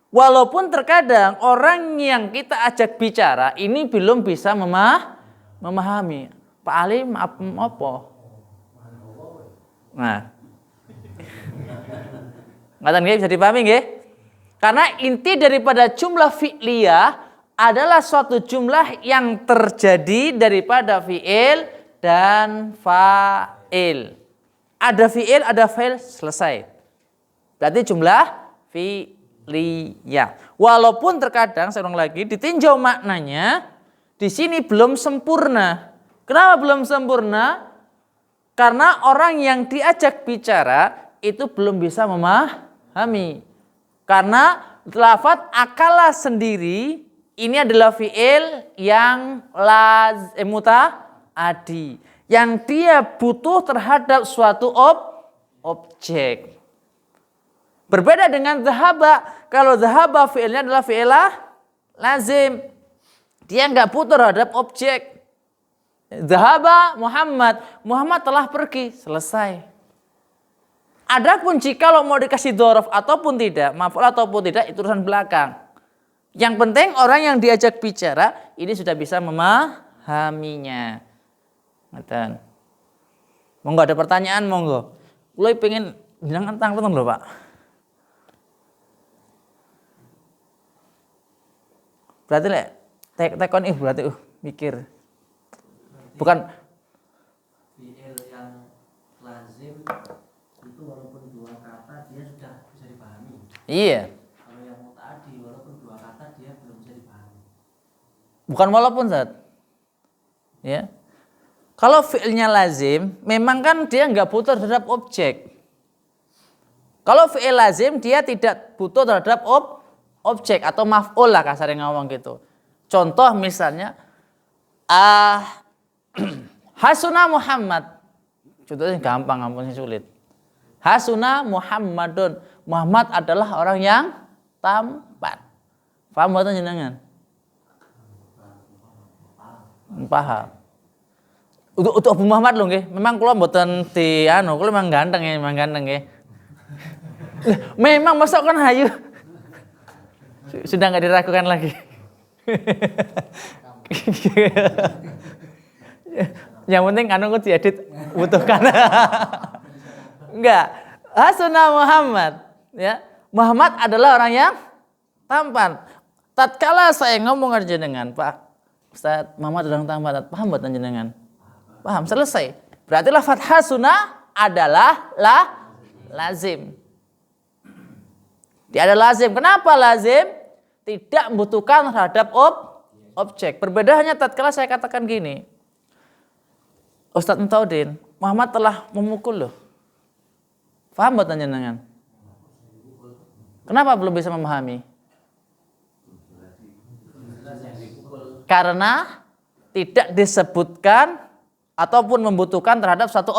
Walaupun terkadang orang yang kita ajak bicara ini belum bisa memahami. Pak Ali maaf apa? Nah. Ngaten nggih bisa dipahami nggih? Karena inti daripada jumlah fi'liyah adalah suatu jumlah yang terjadi daripada fi'il dan fa'il. Ada fi'il, ada fa'il, selesai. Berarti jumlah fi'liyah. Walaupun terkadang saya ulang lagi ditinjau maknanya di sini belum sempurna. Kenapa belum sempurna? Karena orang yang diajak bicara itu belum bisa memahami. Karena lafadz akala sendiri ini adalah fi'il yang mutaaddi, yang dia butuh terhadap suatu objek. Berbeda dengan dhahaba. Kalau dhahaba fi'ilnya adalah fi'ilah lazim. Dia nggak butuh terhadap objek. Dhahaba Muhammad. Muhammad telah pergi. Selesai. Adapun jika lo mau dikasih dzaraf ataupun tidak, maf'ul ataupun tidak, itu urusan belakang. Yang penting orang yang diajak bicara ini sudah bisa memahaminya. Ngoten. Monggo ada pertanyaan monggo. Kula pengen jenengan tanglet lho, Pak. Berarti lek tekon berarti mikir. Bukan fi'il yang lazim itu walaupun dua kata dia sudah bisa dipahami. iya. Kalau yang mutaaddi walaupun dua kata dia belum bisa dipahami. Bukan walaupun Zat. Ya. Kalau fi'ilnya lazim, memang kan dia nggak butuh terhadap objek. Kalau fi'il lazim dia tidak butuh terhadap objek atau maf'ul lah kasarnya ngomong gitu. Contoh misalnya Hasuna Muhammad. Contohnya gampang, ampun sulit. Hasuna Muhammadun. Muhammad adalah orang yang tampan. Paham mboten jenengan? Paham. Untuk Abu Muhammad lho nggih. Memang kula mboten kula memang ganteng nggih. Memang masuk kan hayu. Sudah enggak diragukan lagi. Yang penting ku diedit butuhkan. Enggak. Hasuna Muhammad, ya. Muhammad adalah orang yang tampan. Tatkala saya ngomong aja dengan Pak Ustaz, Muhammad adalah orang tampan. Paham mboten jenengan? Paham, selesai. Berarti lafadz hasuna adalah lazim. Dia ada lazim. Kenapa lazim? Tidak membutuhkan terhadap objek. Perbedaannya tatkala saya katakan gini. Ustadz Mutaudin, Muhammad telah memukul loh. Paham mboten jenengan? Kenapa belum bisa memahami? Karena tidak disebutkan ataupun membutuhkan terhadap satu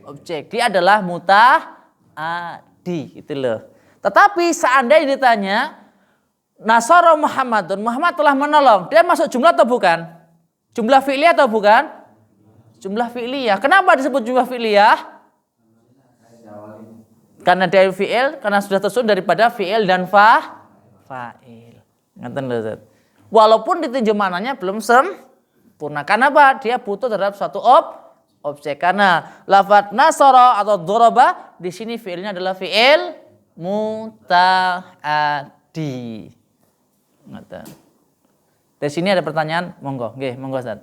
objek. Dia adalah mutaaddi, gitu loh. Tetapi seandainya ditanya, Nasara Muhammadun, Muhammad telah menolong, dia masuk jumlah atau bukan? Jumlah fi'liyah atau bukan? Jumlah fi'liyah. Kenapa disebut jumlah fi'liyah? Karena dari fi'il, karena sudah tersusun daripada fi'il dan fa'il. Ngaten lho, Ustaz. Walaupun ditinjau mananya belum sempurna. Karena apa? Dia butuh terhadap suatu objek. Karena lafadz nasara atau doraba di sini fi'ilnya adalah fi'il mutaaddi. Ngaten. Dari sini ada pertanyaan, monggo. Nggih, monggo Ustaz.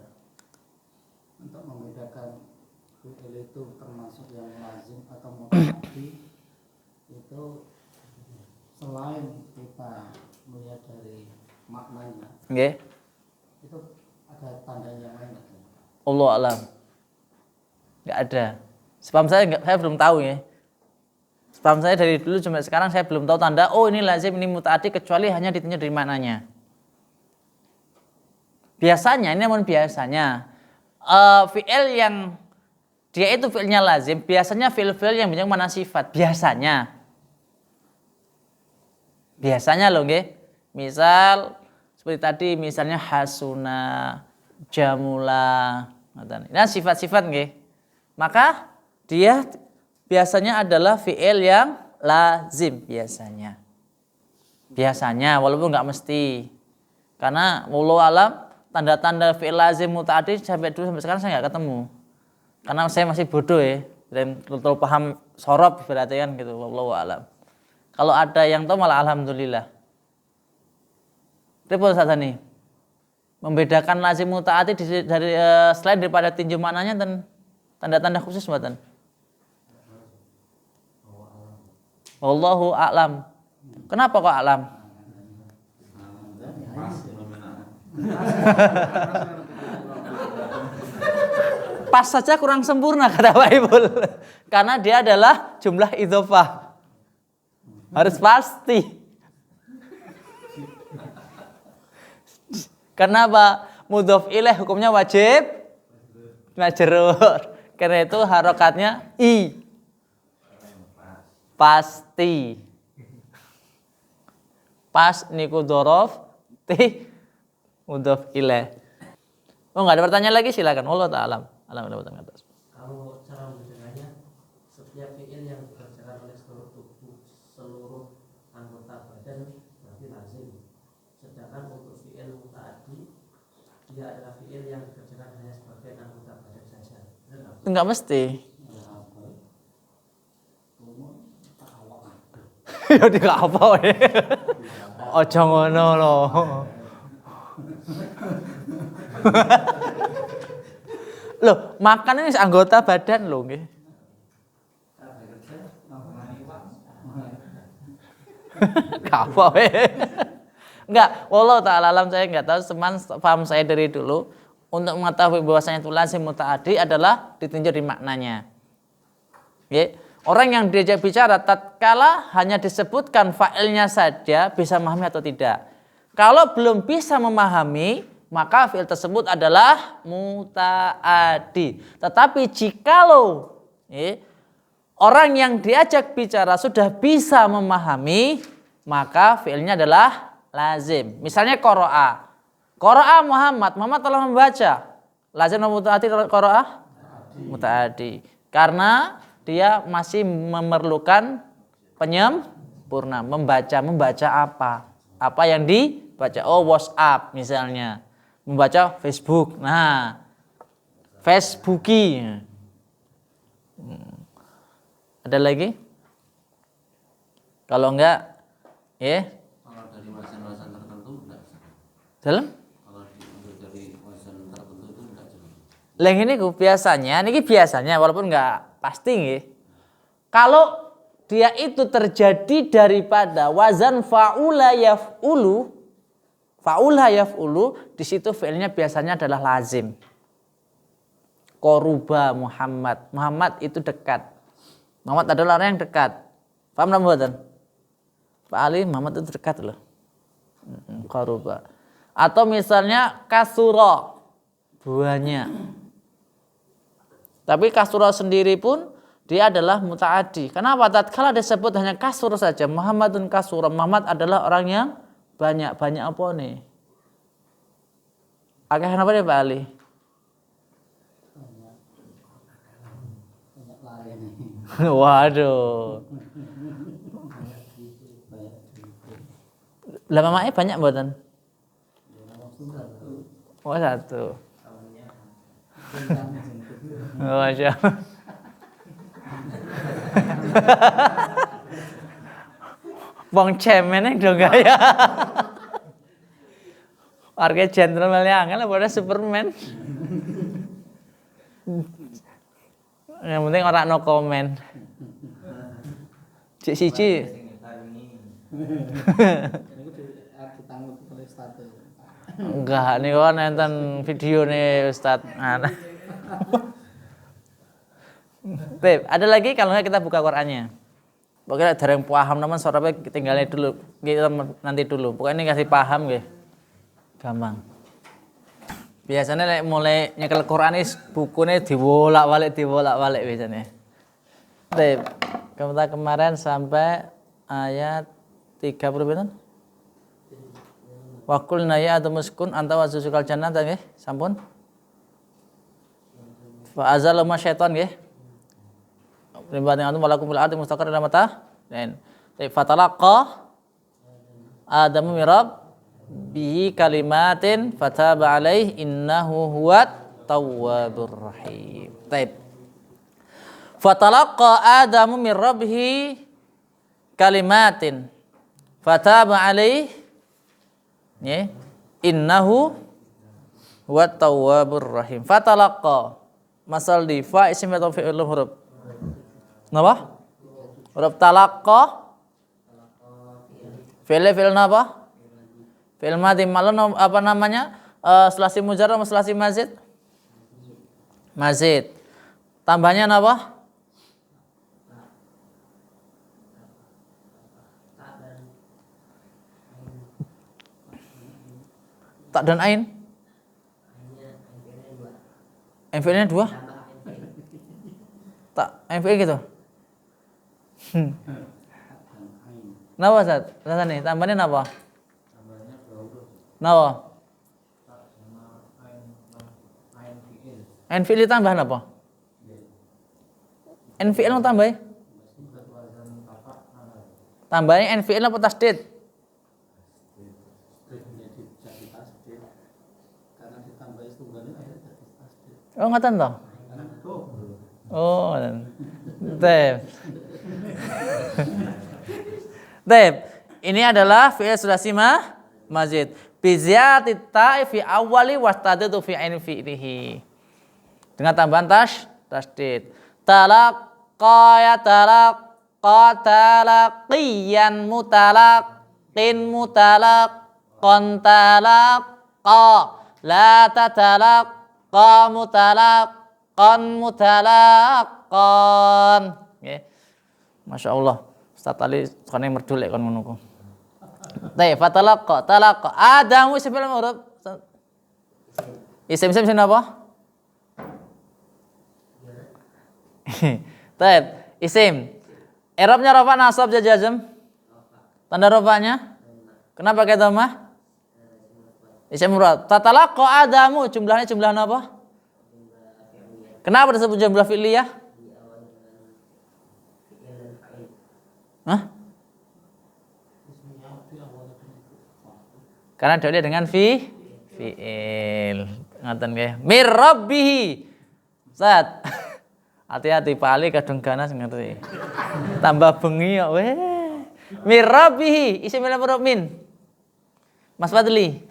Untuk membedakan fi'il itu termasuk yang lazim atau mutaaddi itu selain kita melihat dari maknanya, Nggih. itu ada tanda yang lain nggak? Allah alam. Enggak ada. Spam saya belum tahu ya. Spam saya dari dulu sampai sekarang saya belum tahu tanda ini lazim, ini mutaaddi kecuali hanya ditinjau dari maknanya. Biasanya, ini namun biasanya fi'il yang dia itu fi'ilnya lazim, biasanya fi'il-fi'il yang punya mana sifat, biasanya loh nggih. Misal Seperti tadi misalnya hasuna, jamula. Nah, sifat-sifat nggih. Maka dia biasanya adalah fi'il yang lazim biasanya. Biasanya walaupun nggak mesti. Karena wallahu alam tanda-tanda fi'il lazim muta'addi sampai sekarang saya nggak ketemu. Karena saya masih bodoh ya. Dan terlalu paham sorob berarti kan gitu. Wallahu alam. Kalau ada yang tahu malah alhamdulillah. Repot saat ini. Membedakan lazim muta'ati dari selain daripada tinju maknanya dan tanda-tanda khusus mboten. Wallahu a'lam. Kenapa kok a'lam? Pas saja kurang sempurna kata Pak Ibul. Karena dia adalah jumlah idhofah. Harus pasti. Kenapa? Mudhof ilaih hukumnya wajib majrur. Karena itu harokatnya i. Pasti. Pas niku dhorof ti mudhof ilaih. Oh, enggak ada pertanyaan lagi, silakan. Allah ta'ala. Alam atas. Kalau cara membedakannya, setiap fi'il yang dikerjakan oleh seluruh tubuh, seluruh anggota badan berarti lazim. Sedangkan untuk fi'il muta'addi, dia adalah fi'il yang dikerjakan hanya sebagai anggota badan saja. Enggak mesti. Ya tidak apa ya. Ojo ngono lho. Loh, makan ini anggota badan loh nggih. Gak apa ya. Enggak, wallahu ta'ala alam, saya enggak tahu, teman paham saya dari dulu untuk mengetahui bahwasanya itu lazim muta'addi adalah ditinjau di maknanya. Nggih. Orang yang diajak bicara tatkala hanya disebutkan fa'ilnya saja bisa memahami atau tidak. Kalau belum bisa memahami, maka fi'il tersebut adalah muta'addi. Tetapi jikalau orang yang diajak bicara sudah bisa memahami, maka fi'ilnya adalah lazim. Misalnya qara'a. Qara'a Muhammad telah membaca. Lazim atau muta'addi qara'a? Muta'addi. Karena dia masih memerlukan penyempurna. Membaca apa? Apa yang dibaca? Oh, WhatsApp misalnya. Membaca Facebook. Nah, Facebooki. Ada lagi? Kalau enggak, Kalau dari wazan-wazan tertentu enggak. dalam? Kalau dari wazan tertentu itu enggak jelas. Leng ini biasanya walaupun enggak pasti nggih. Kalau dia itu terjadi daripada wazan fa'ula yaf'ulu, di situ fi'ilnya biasanya adalah lazim. Qoruba Muhammad itu dekat. Muhammad adalah orang yang dekat. Paham enggak mboten? Pak Ali, Muhammad itu dekat loh. Qoruba. Atau misalnya kasura, banyak. Tapi kasura sendiri pun dia adalah muta'addi. Kenapa? Tatkala disebut hanya kasur saja, Muhammadun kasura, Muhammad adalah orang yang banyak. Banyak apa nih? Akeh apa nih Pak Ali? Waduh. Lah mamake banyak mboten? Oh, satu. Masya Allah. Wong cemen dong gaya. Warga gentleman-nya angel pada Superman. Yang penting orang no comment. Cik siji. Enggak, nih kok nonton video nih Ustadz. Baik, ada lagi kalau nggak kita buka Qur'annya. Pokoknya dereng paham teman sorabnya tinggalnya dulu. Kita nanti dulu. Pokoknya ini kasih paham nggih. Gampang. Biasanya mulai nyekel Qur'an bukunya dibolak-balik biasanya. Baik, kemarin sampai ayat 30 betul? Wa qulna ya adamu uskun anta wa zawjukal jannata nggih, sampun. Fa azalama syaitan nggih. Ribatin antum walakum fil ardi mustaqarrun ila mata. Dan fatalaqa Adamu min rabbihi kalimatin fataba alaihi innahu huwat tawwabur rahim. Baik. Fatalaqa Adamu min rabbihi kalimatin fataba alaihi ya innahu huwat tawwabur rahim. Fatalaqa masal di fa isim atau fi'il huruf. Napa? Huruf talaqqa fi'il napa? Fi'il madhi malun apa namanya? Selasi mujarrad atau selasi mazid? Mazid. Tambahnya napa? Tak dan ain? Fi'ilnya 2? Tak, fi'il gitu. Napa Ustaz? Ustaz nih, tambahnya napa? Napa? Ain fi'il tambah napa? Ain fi'il nu tambah? Tambahnya ain fi'il apa tasdid? Oh, ngoten toh? Oh, Tep. Tep. Ini adalah fi'il sulasi mazid. Bi ziyadati ta'i fi awwali wastadatu fi ain fi'lihi. Dengan tambahan tasdid. Talaqqa ya talaqqa talaqiyan mutalaqin mutalaqan talaqqa la tatalaqqa mutalaqan mutalaqan. Nggih. Masya Allah. Ustaz Ali sukane merdu lek kon ngono ku. Baik, fatalaqa talaqa Adamu isim fi'il huruf. Isim apa? Baik, isim. I'rabnya rafa nasab jazm. Tanda rafanya? Kenapa pakai dhammah? Isim murad. Tatalaqa Adamu jumlahnya jumlah apa? Kenapa disebut jumlah fi'liyah? Hah? Karena diawali dengan fi'il. Ngaten nggih. Mir rabbihi. Ustaz. Hati-hati pali kadung ganas ngerti. Tambah bengi kok weh. Mir rabbihi isim fi'il murad min. Mas Fadli.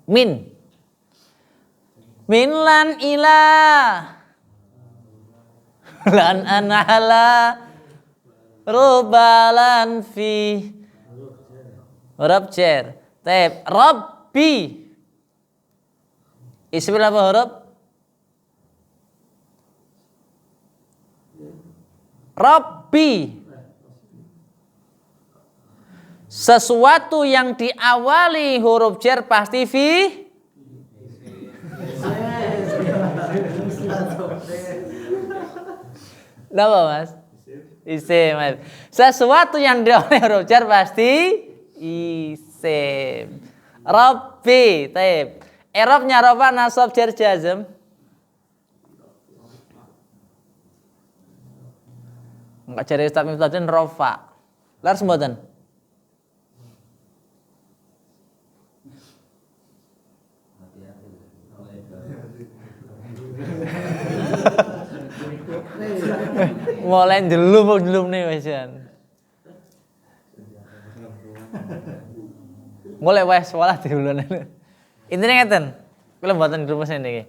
Min lan ila lan anhala rubalan fi huruf jar. Taib rabbi isim apa huruf? Rabbi. Sesuatu yang diawali huruf jar pasti fi. Kenapa Mas? Isim. Sesuatu yang diawali huruf jar pasti isim. Rabbi. Taib. I'rabnya rafa nasab jar jazm. Enggak cari Ustaz Miftahudin rafa. Lar semboten. Mulai delum nih wesan. Mulai wes sekolah diulun. Intine ngeten. Kula mboten rumus niki.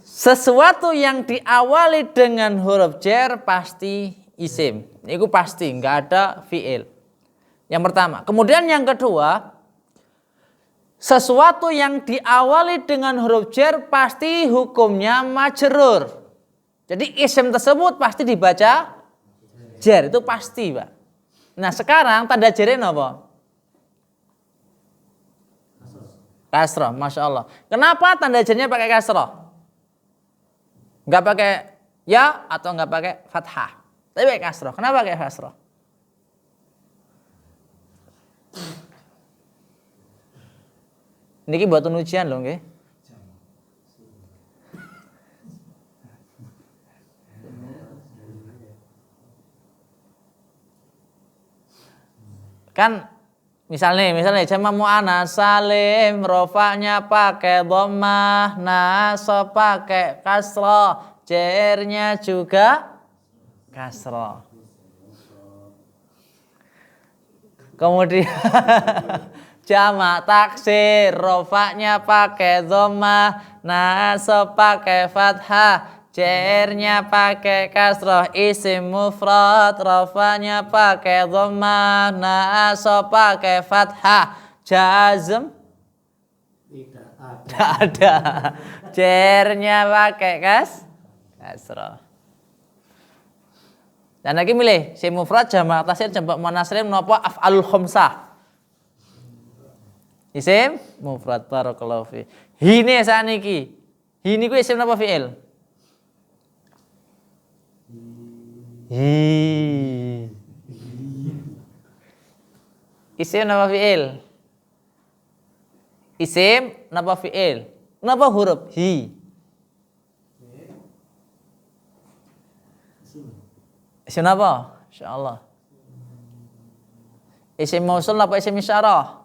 Sesuatu yang diawali dengan huruf jar pasti isim. Itu pasti, enggak ada fi'il. Yang pertama. Kemudian yang kedua, sesuatu yang diawali dengan huruf jar pasti hukumnya majrur. Jadi isim tersebut pasti dibaca jar, itu pasti, Pak. Nah, sekarang tanda jarnya apa? Kasrah, Masya Allah. Kenapa tanda jarnya pakai kasrah? Enggak pakai ya atau enggak pakai fathah. Tapi pakai kasrah. Kenapa pakai kasrah? Niki buatan ujian loh nggih. Kan misalnya jamak muannas salim rofa'nya pakai dhammah, nasab pakai kasrah, jernya juga kasrah. Kemudian jamak taksir rofa'nya pakai dhammah, nasab pakai fathah, jernya pakai kasrah. Isim mufrad rafanya pakai dhammah, nasab pakai fathah, jazm tidak ada. Jernya pakai kasrah. Dan lagi milih isim mufrad jamak taksir jamak muannas salim napa af'alul khamsah. Isim mufrad barakallahu fi. Hine saniki. Hini ku isim napa fi'il? Isim napa fi'il? Isim napa fi'il? Napa huruf? Hi. Isim napa? Insyaallah. Isim mausul napa isim isyarah?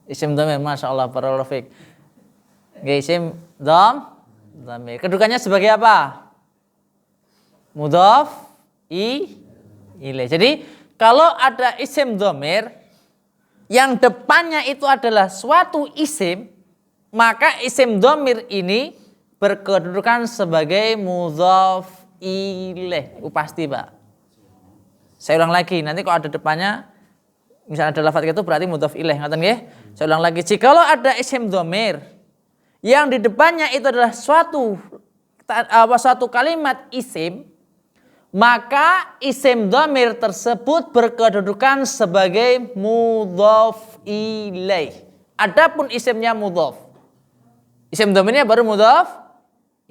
Isim dhamir, masyaallah, barakallahu fiik. Nggih, isim dhamir. Kedudukannya sebagai apa? Mudhaf ilaih. Jadi kalau ada isim dhamir yang depannya itu adalah suatu isim, maka isim dhamir ini berkedudukan sebagai mudhaf ilaih. Pasti, Pak. Saya ulang lagi, nanti kalau ada depannya misalnya ada lafaz itu berarti mudhaf ilaih, ngoten nggih? Saya ulang lagi, jikalau ada isim dhamir yang di depannya itu adalah suatu kalimat isim, maka isim dhamir tersebut berkedudukan sebagai mudhaf ilaih. Adapun isimnya mudhaf, isim dhamirnya baru mudhaf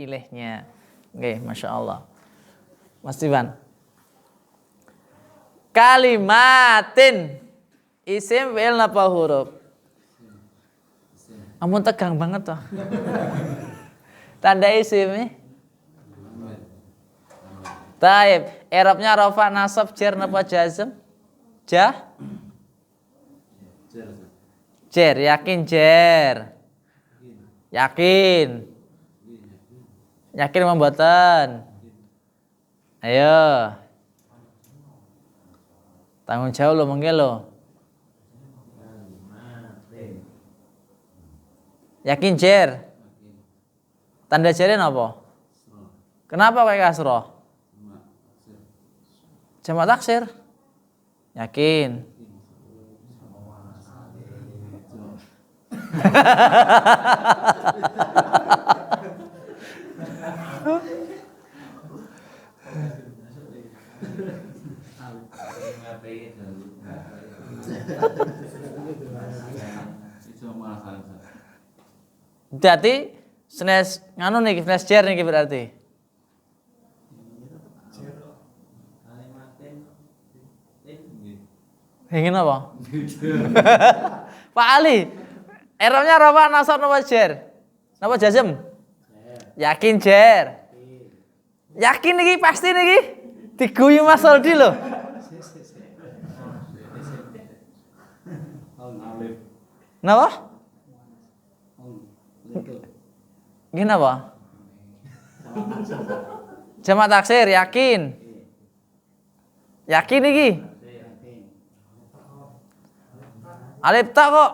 ilaihnya. Oke, masya Allah. Mas Iwan. Kalimatin isim fi'il napa huruf? Amun tegang banget toh. Tanda isim nih. Taib, i'rabnya rafa nasab jar napa jazm? Jar, yakin jar. Yakin. Yakin membuatan. Ayo. Tanggung jawab lo mengke lo. Yakin jar. Tanda jarnya apa? Kenapa kayak kasroh? Jamak taksir. Yakin. Jadi senes nganu nih, senes jar nih berarti. Ingin apa? Pak Ali, i'rabnya rafa nasab napa jar? Napa jazm? Yakin jar. Yakin niki pasti niki diguyu Mas Soldi lho. Napa? Gini apa? Jamak taksir, yakin. Yakin iki? Alif tak kok.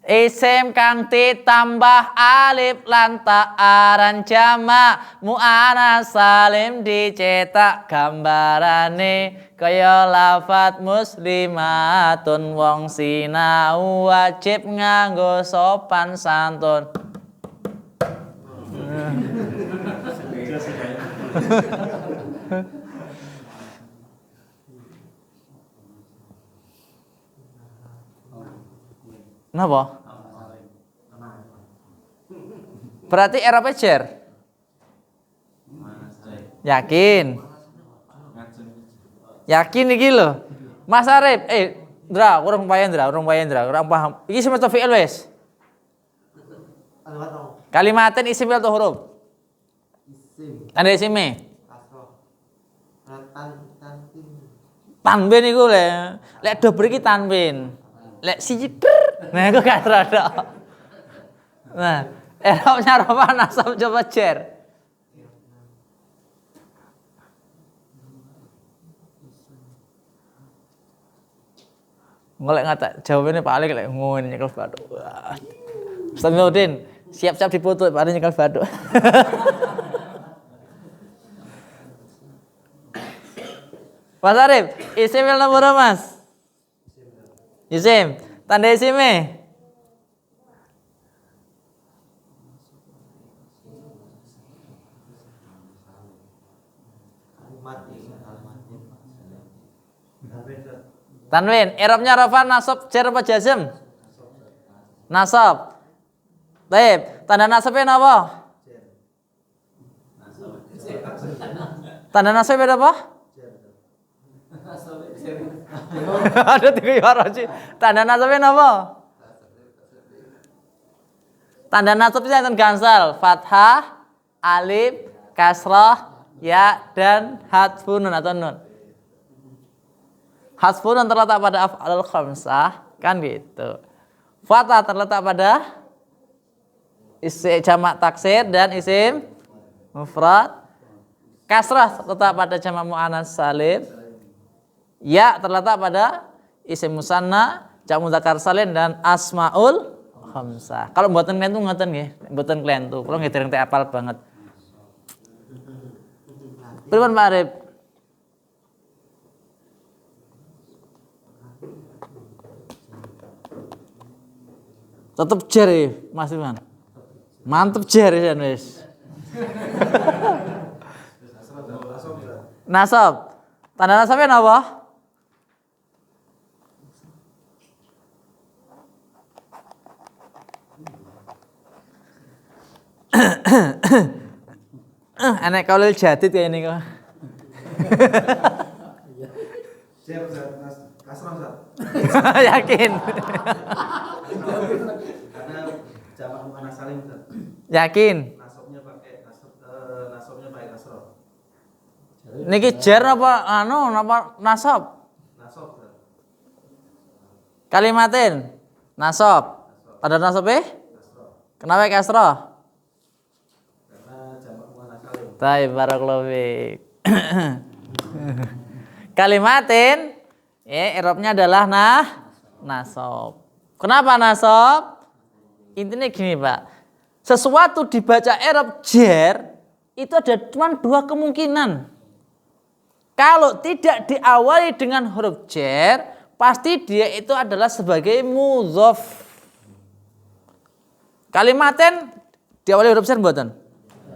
Isim kang ditambah alif lan ta aran jamak muannas salim dicetak gambarane kaya lafat muslimatun wong sinau wajib nganggo sopan santun. Kenapa? Berarti i'rabnya jar. Yakin. Yakin iki lho. Mas Arif, Ndra, urung payah Ndra, urung paham. Iki isim atau fi'il wis? Kalimatin isim atau huruf? Isim. Tanda isime. Kasroh. Tanwin iku lek do mriki tanwin. Lek siji nah iku gak rada. Nah, i'rabnya rafa nasab coba jar. Ngolek ngata jawabannya paling lek ngono nyekel bathuk. Ustaz Nurdin, siap-siap dipoto pada nyekel bathuk. Mas Arif, isim yang nomor Mas? Isim, tanda isimnya? Tanwin, i'rabnya rafa nasab jar apa jazm? Nasab. Baik, tanda nasabnya apa? Tanda nasabnya apa? Ada tiga waraji. Tanda nasabnya apa? Tanda nasabnya yang gansal, fathah, alif, kasrah, ya dan hadfun nun atau nun. Hadfun nun terletak pada af'alul khamsah, kan gitu. Fathah terletak pada isim jamak taksir dan isim mufrad. Kasrah terletak pada jamak muannats salim. Ya terletak pada isim musanna, jamak mudzakkar salim dan asmaul khamsah. Kalau mboten kalian tuh ngoten nggih, mboten kalian tuh. Kalau nggih dereng teh apal banget. Pripun Pak Arif? Tetep jar ya, Mas Iman. Mantep jar ya wis. Nasab. Tanda nasabnya apa? Anak kaulil jadid kayak ini kok. Yakin. Karena jamak muannats salim. Yakin. Nasabnya pakai kasroh. Niki jar apa napa nasab? Nasab. Kalimatin nasab. Ada nasab Kenapa kasrah? Karena jamak muannats salim. Baik, barakallahu fiik. Kalimatin i'rabnya adalah nasab. Kenapa nasab? Intinya gini, Pak. Sesuatu dibaca i'rab jar itu ada cuma dua kemungkinan. Kalau tidak diawali dengan huruf jar, pasti dia itu adalah sebagai mudhof. Kalimatin diawali huruf jar mboten?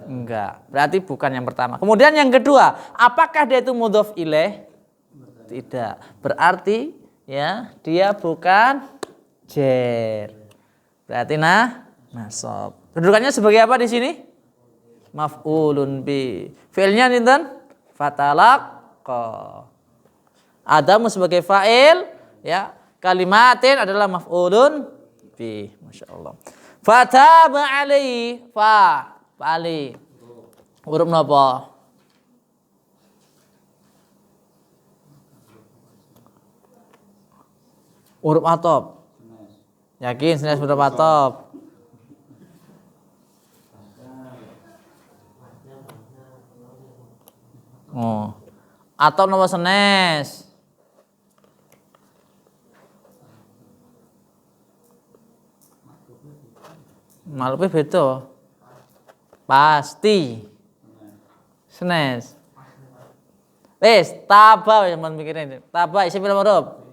Enggak, berarti bukan yang pertama. Kemudian yang kedua, apakah dia itu mudhof ilaih? Tidak. Berarti ya, dia bukan jar. Berarti nasab. Kedudukannya sebagai apa di sini? Maf'ulun bi. Fi'ilnya ninten? Fatalaqa. Adamu sebagai fa'il, ya. Kalimatin adalah maf'ulun bi. Masyaallah. Fataba alaihi ali. Huruf napa? Huruf atop. Yakin senes huruf atop. Oh. Atop napa senes? Malupe beda. Pasti. Senes. Wis, taba wis men mikire. Taba isi film huruf.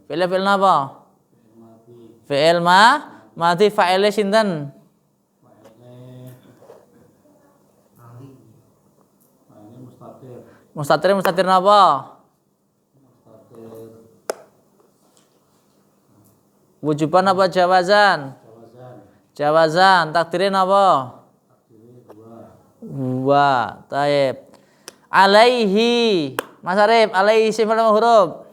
Fi'il napa? Fi'il madhi fa'ile sinten? Mustatir napa? Wujuban apa jawazan? Jawazan. Takdirin apa? Wa. Taib. Alaihi Mas Arif, alaihi isim berapa huruf?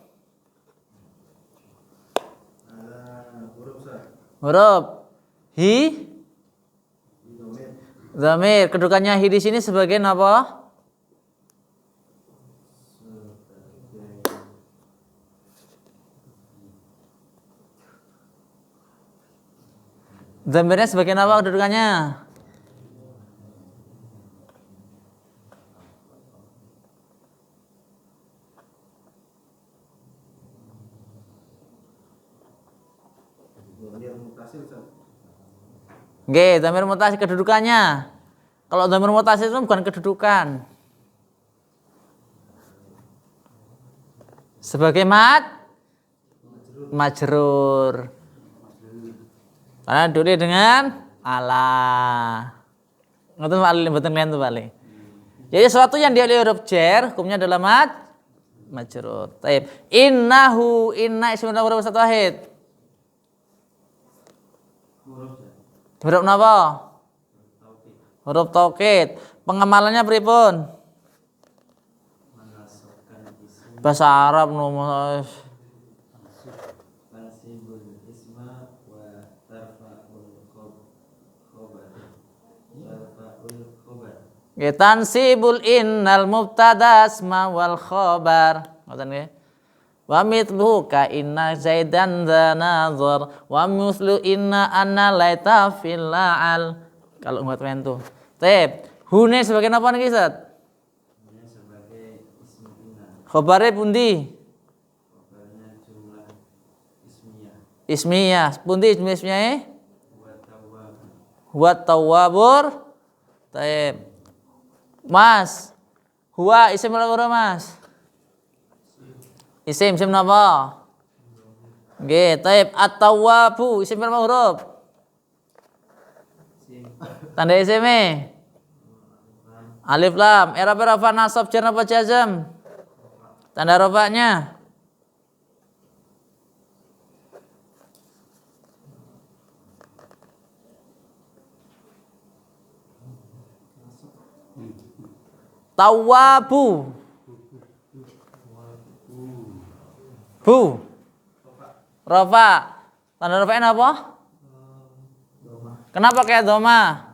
Huruf hi. Dhamir. Kedudukannya hi di sini sebagai apa? Dhamirnya sebagai apa kedudukannya? Nggih, dhamir mutasil kedudukannya. Kalau dhamir mutasil itu bukan kedudukan. Sebagai majrur. Karena dulu dengan ala. Ngoten paling mboten kalian tuh paling. Jadi sesuatu yang dia huruf jar, hukumnya adalah majrur. Taib. Innahu, inna ismul huruf satu wahid. Huruf napa? Huruf taukid. Pengamalannya pripun? Bahasa Arab nomor tansibul innal mubtada asma wal khabar. Ngoten nggih. Wa mithlu ka inna zaidan dzanazar wa mithlu inna anna laita fil la'al. Kalau ngoten tuh. Tep, hune sebagai apa niki, Ustaz? Hune sebagai ismu inna. Khabare pundi? Khabarnya jumlah ismiyah. Ismiyah. Pundi ismiyah? Wa tawwabur. Tep. Mas, huwa isim apa Mas? Isim napa? Nggih, taib. At-tawwabu isim berapa huruf? Tanda isim-e? Alif lam. I'rab rafa nasab jar apa jazm? Tanda rafa'nya? Tawwabu. Bu. Rafa. Tanda rafa'nya apa? Kenapa kayak doma?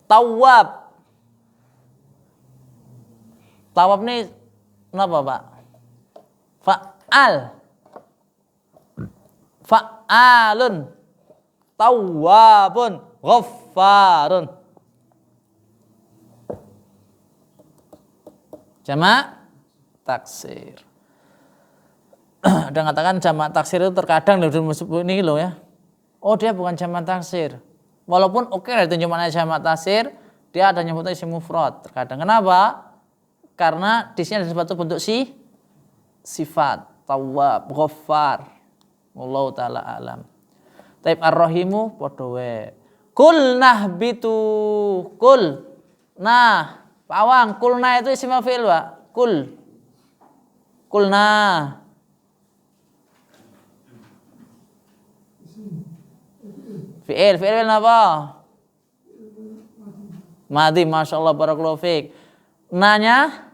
Tawwab. Tawwab ini kenapa, Pak? Fa'al. Fa'alun. Tawwabun. Ghaffarun. Jamak taksir. Ada yang katakan jamak taksir itu terkadang ini loh ya. Oh, dia bukan jamak taksir. Walaupun oke lah itu cuma jamak taksir, dia ada nyebutnya isim mufrad terkadang. Kenapa? Karena di sini ada suatu bentuk sifat, tawwab, ghaffar. Wallahu taala alam. Taib ar-rahimu padha wae. Kul nahbitu. Kul. Nah, pawang, kulna itu isim fi'il, Pak. Kul. Kulna. Fi'il apa? Madi, masyaallah, barakallahu fiik. Nanya?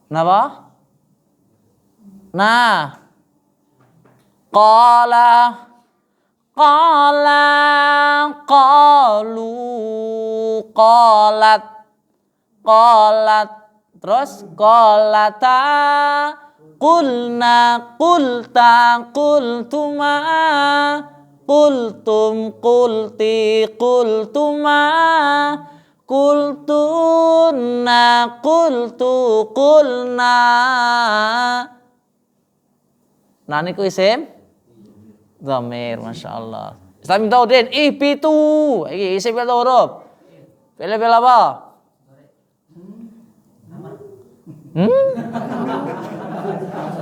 Napa? Nah. Qala. Qala. Qalu. Qalat. Qalat. Terus qalata. Qulna. Qulta. Qultuma. Qultum. Qulti. Qultuma. Qultunna. Qultu. Qulna. Nah niku isim dhamir, masyaallah. Islam Taudin ihbitu. Iki isim berapa huruf? Fi'il apa?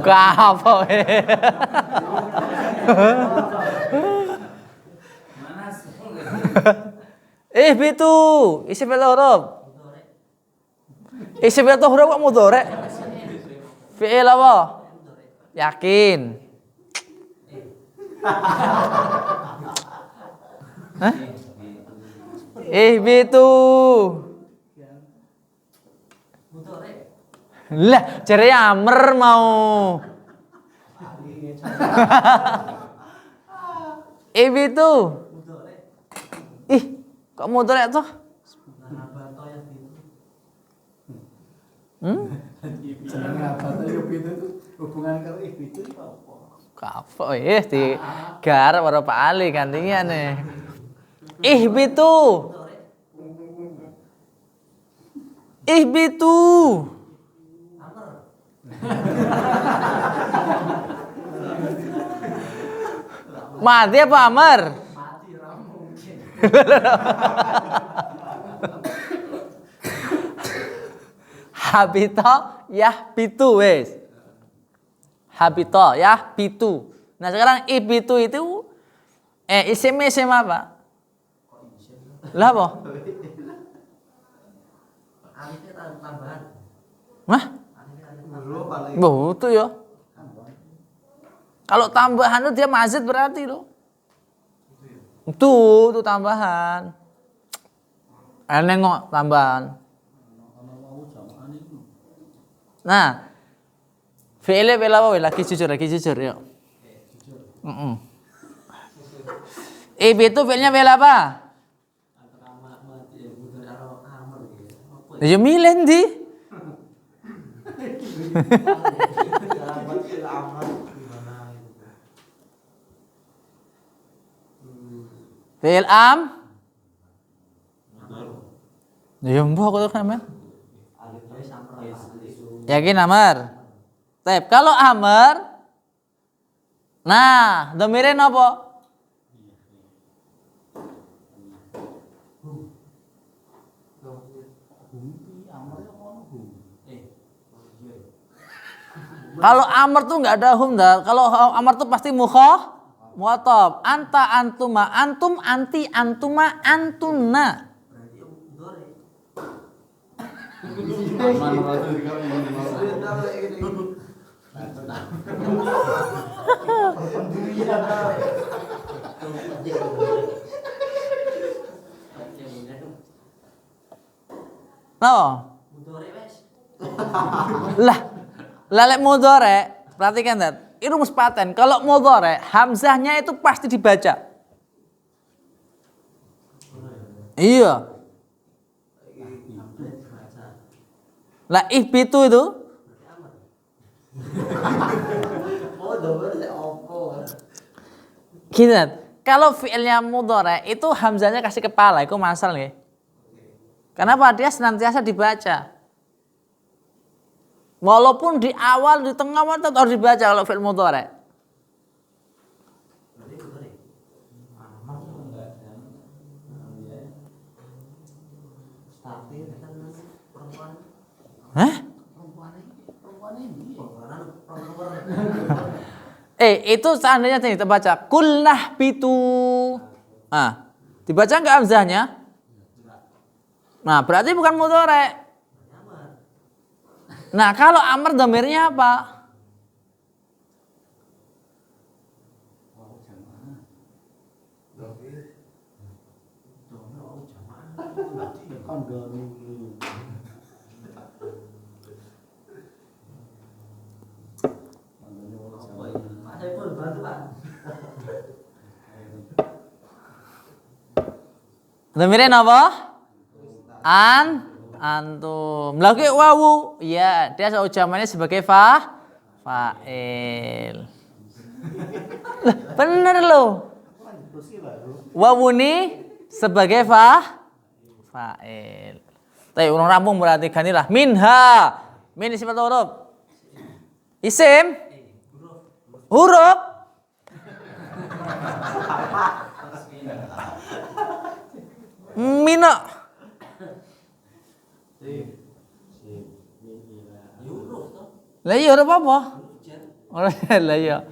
Apa? Ihbitu. Isim berapa huruf? Isim berapa huruf kok mudhari'? Fi'il apa? Yakin. Hah? Ihbitu. Lah, jare Amr mau. Ihbitu. Ih, kok mudhari toh? Jenenge apa tuh itu hubungan karo itu apa? Kapok di garap karo Pak Ali gantiane. Ihbitu. Ihbitu. Mati apa Amr? Mati ra mungkin. Habito yahbitu wes. Habito yahbitu. Nah sekarang ihbitu itu isim apa? Lah apa? Alifnya tambahan. Hah? Itu ya. Kalau tambahan itu dia mazid berarti loh. Itu tambahan. Nengok tambahan. Nah, fi'il apa lagi jujur yuk. Itu fi'ilnya fi'il apa? Ya milih ndi? Fi'il am? Ya mbok kok kan. Yakin Amr? Tep, kalau Amr, nah, dhamirin apa? Kalau Amr tuh nggak ada hum dah. Kalau Amr tuh pasti mukhatab. Anta, antuma, antum, anti, antuma, antuna. Lek mudhari, perhatikan dat. Ini rumus paten. Kalau mudhari, hamzahnya itu pasti dibaca. Iya. Lah ihbitu itu gini, kalau fi'ilnya mudhari itu hamzahnya kasih kepala, itu masal nggih. Kenapa? Dia senantiasa dibaca. Walaupun di awal, di tengah tetap harus dibaca kalau fi'il mudhari. Hah? Itu seandainya kita baca kulnah bitu. Nah, dibaca enggak hamzahnya? Nah, berarti bukan mudhari. Nah, kalau amr dhamirnya apa? Dhamirnya apa? Antum. Lagi wawu. Iya, dia ucapannya sebagai fa'il. Bener loh. Wawu ini sebagai fa'il. Tapi orang rampung berarti ganilah. Minha. Min sifat huruf. Isim. Huruf. Mina. Lah iya huruf apa? Lah iya.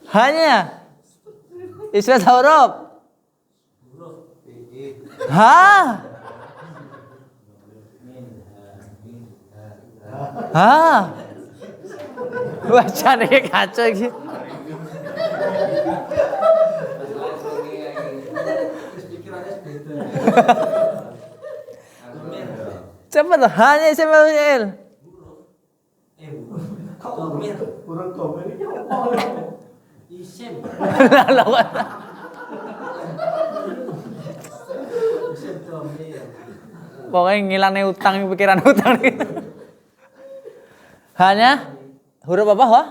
Hanya isbat huruf. Wajane kacau iki. Cepet loh, hanya isim atau fi'il? Kok domir? Urut domir iki apa? Isim. Isim domir. Pokoknya ngilangnya utang, pikiran utang gitu. Hanya huruf apa? Wah?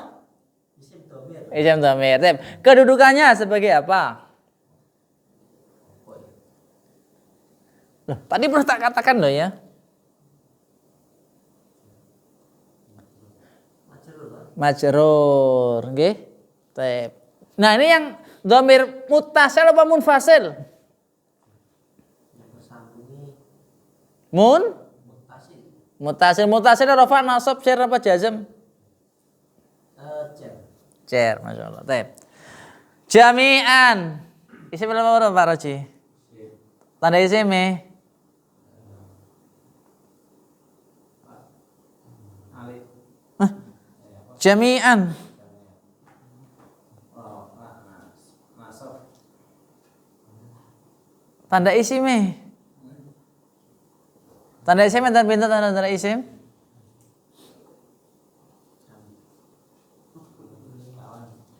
Isim domir. Isim dhamir. Kedudukannya sebagai apa? Loh, tadi pernah tak katakan loh ya. Majrur, nggih. Tep. Nah, ini yang dhamir muttasil apa munfasil? Yang bersambungi Muttasil. Muttasil rafa nasab jar apa jazm? cer. Cer, masyaallah. Tep. Jami'an. Isim apa huruf Pak Roji? Tanda isim Alif. Jami'an. Masuk. Tanda isim Tanda isim dan pintu tanda isim.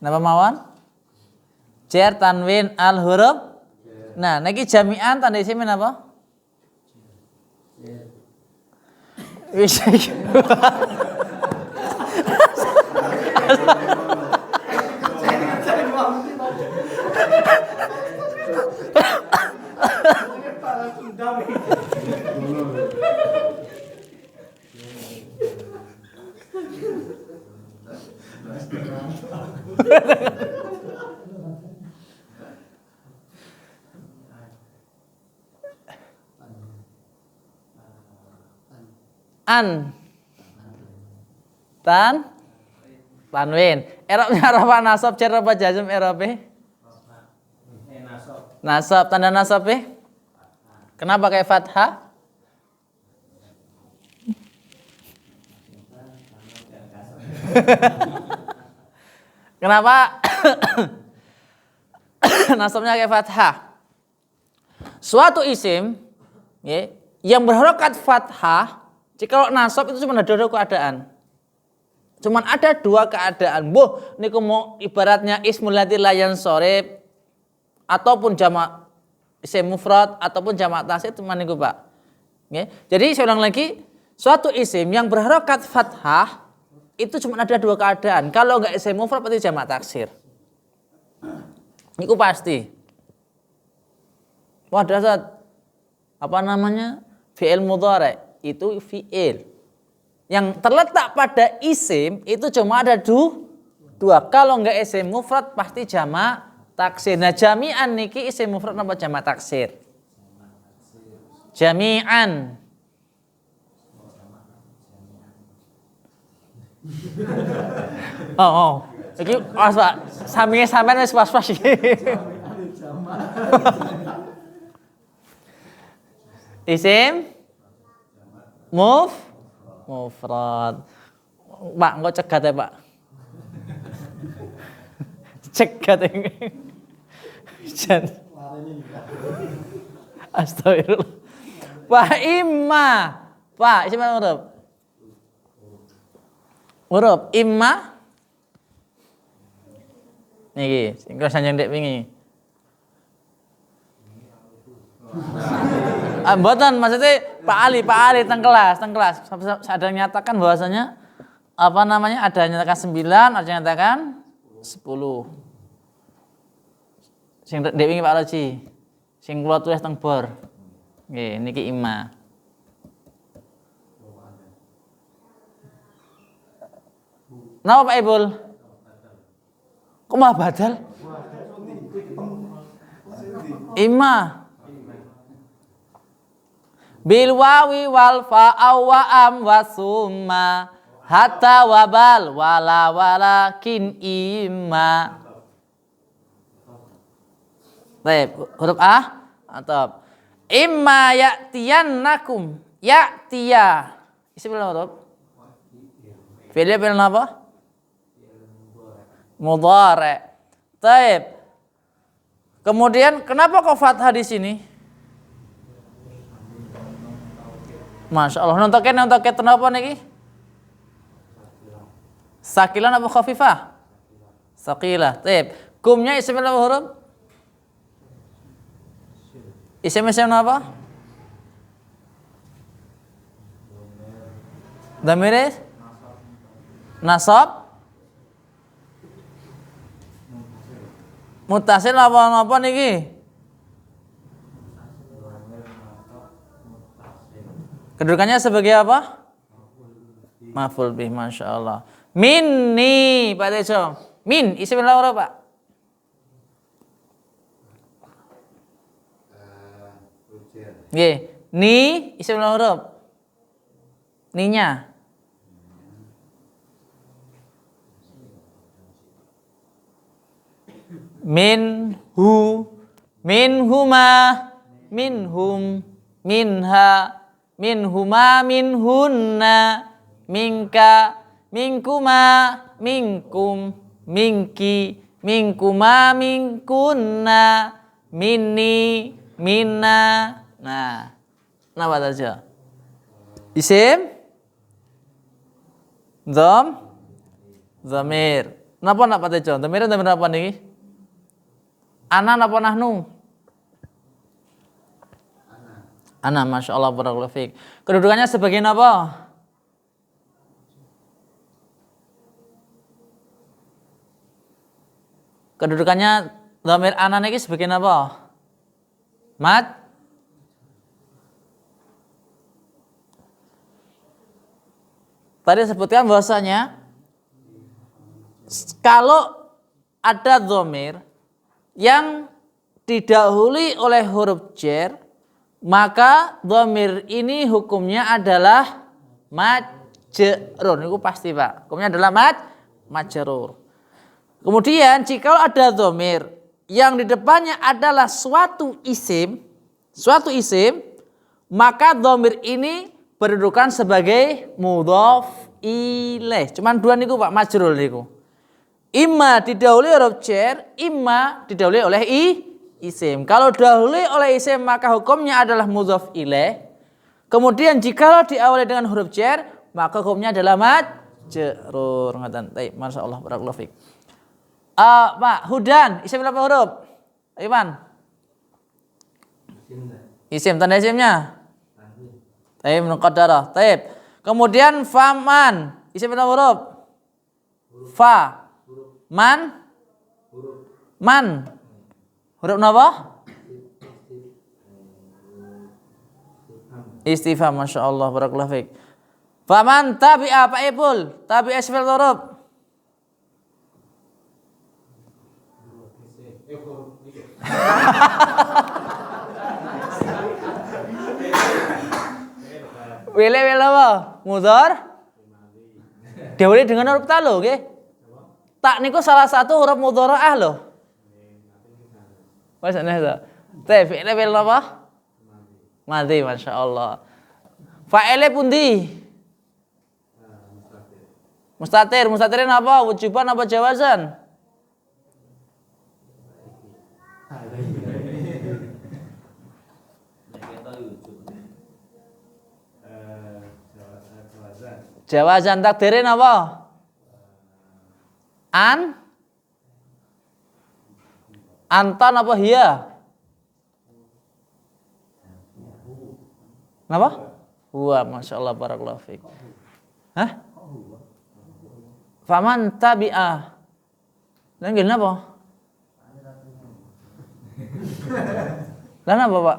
Napa mawon? Jar tanwin al huruf. Nah, niki jami'an tanda isim napa? Wis. An tanwin. I'rabnya rafa nasab jar apa jazm i'rabe? Nasab. Tanda nasab kenapa kayak fathah? Kenapa nasabnya kayak fathah? Suatu isim yang berharokat fathah, jika nasab itu cuma ada dua keadaan. Cuman ada dua keadaan. Niku mau ibaratnya ismul ladzi la yansorib ataupun jamak isim mufrad ataupun jamak taksir cuman niku Pak. Jadi saya ulang lagi, suatu isim yang berharokat fathah itu cuma ada dua keadaan. Kalau enggak isim mufrad berarti jamak taksir. Niku pasti. Wah dasar apa namanya? Fi'il mudhari itu fi'il. Yang terletak pada isim itu cuma ada dua. Kalau enggak isim mufrad pasti jamak taksir. Nah, jami'an niki isim mufrad apa jamak taksir? Jami'an. Oh. Iki Pak, sampinge sampean wis pas-pas iki. Isim mufrad. Pak, engko cegat ya, Pak. Cegat ini. Astagfirullah. Pak imma. Pak, isim apa huruf? Huruf imma. Niki, sing sanjang dek wingi. Mboten, maksudnya Pak Ali teng kelas. Ada nyatakan bahwasanya apa namanya? Ada nyatakan 9, ada nyatakan 10. Sing dek wingi Pak Loji. Sing kula tulis teng bor. Nggih, niki imma. Napa Pak Ibul? Kok mah badal? Imma. Bil wawi wal fa'aw wa am wa summa hatta wabal wala walakin imma. Baik, huruf A atau imma ya'tiyannakum. Ya'tiya. Isim apa huruf? Fi'il apa? Mudhari'. Taib. Kemudian kenapa kok fathah di sini? Masya Allah. Nontoke kenapa niki? Sakilan apa khafifah? Sakilah. Taib. Kumnya isim apa huruf? Isim apa? Damir nasab. Mutasil apa niki? Kedudukannya sebagai apa? Maf'ul bih, Masya Allah. Minni, Pak Tejo. Min, isim apa Pak? Nggih. Ni, isim huruf. Ninya. Minhu, minhuma, minhum, minha, minhuma, minhunna, minka, minkuma, minkum, minki, minkuma, minkunna, minni, minna. Nah, kenapa saja? Isim, dhamir. Kenapa nak pakai John? Dhamir apa nih? Ana apa nahnu? Ana, Masya Allah, barakallahu fiik. Kedudukannya sebagai apa? Kedudukannya dhamir ana ini sebagai apa? Mad. Tadi sebutkan bahwasanya kalau ada dhamir yang didahului oleh huruf jar, maka dhamir ini hukumnya adalah majrur. Itu pasti Pak. Hukumnya adalah majrur. Kemudian jika ada dhamir yang di depannya adalah suatu isim, maka dhamir ini berkedudukan sebagai mudhaf ilaih. Cuman dua niku Pak, majrur niku. Imma didahului huruf jar, imma didahului oleh isim. Kalau didahului oleh isim maka hukumnya adalah mudhaf ilaih. Kemudian jika diawali dengan huruf jar, maka hukumnya adalah majrur. Ngoten. Baik, masyaallah, barakallahu fiik. Pak Hudan, isim berapa huruf? Iman. Isim, tanda isimnya? Taib muqaddarah. Taib. Kemudian faman, isim berapa huruf? Fa. Man. Huruf apa? Istifham, Masya Allah, barakallahu fiik. Faman tabi'a, Pak Ipul. Tabi'a isim berapa huruf? Wile apa? Mudhar. Diawali dengan huruf ta lho, nggih. Tak niku salah satu huruf mudhara'ah lho. Wes ana ta. Te fi'il apa? Madhi, masyaallah. Fa'ile pundi? Mustatir. Mustatirin apa? Wujuban apa jawazan? Jawazan. Takdirin apa? Anton apa hiya? Kenapa? Huwa, Masya Allah, barakallahu fiik. Hah? Faman tabi'ah. Dan gini apa? Dan apa Pak?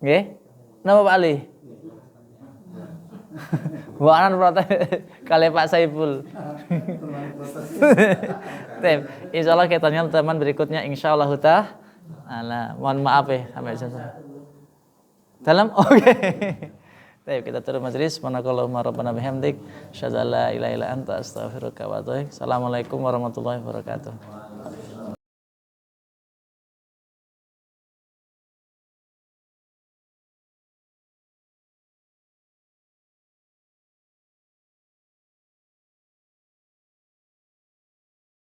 Oke, nama Pak Ali? Wah, anak protes kali Pak Saiful. Insya Allah kita tanya teman berikutnya, insya Allah ta'ala. Mohon maaf ya sampai selesai. Dalam, oke. Kita turun majelis. Subhanakallahumma rabbana bihamdik, asyhadu an la ilaha illa anta, astaghfiruka wa atubu ilaik. Assalamualaikum warahmatullahi wabarakatuh.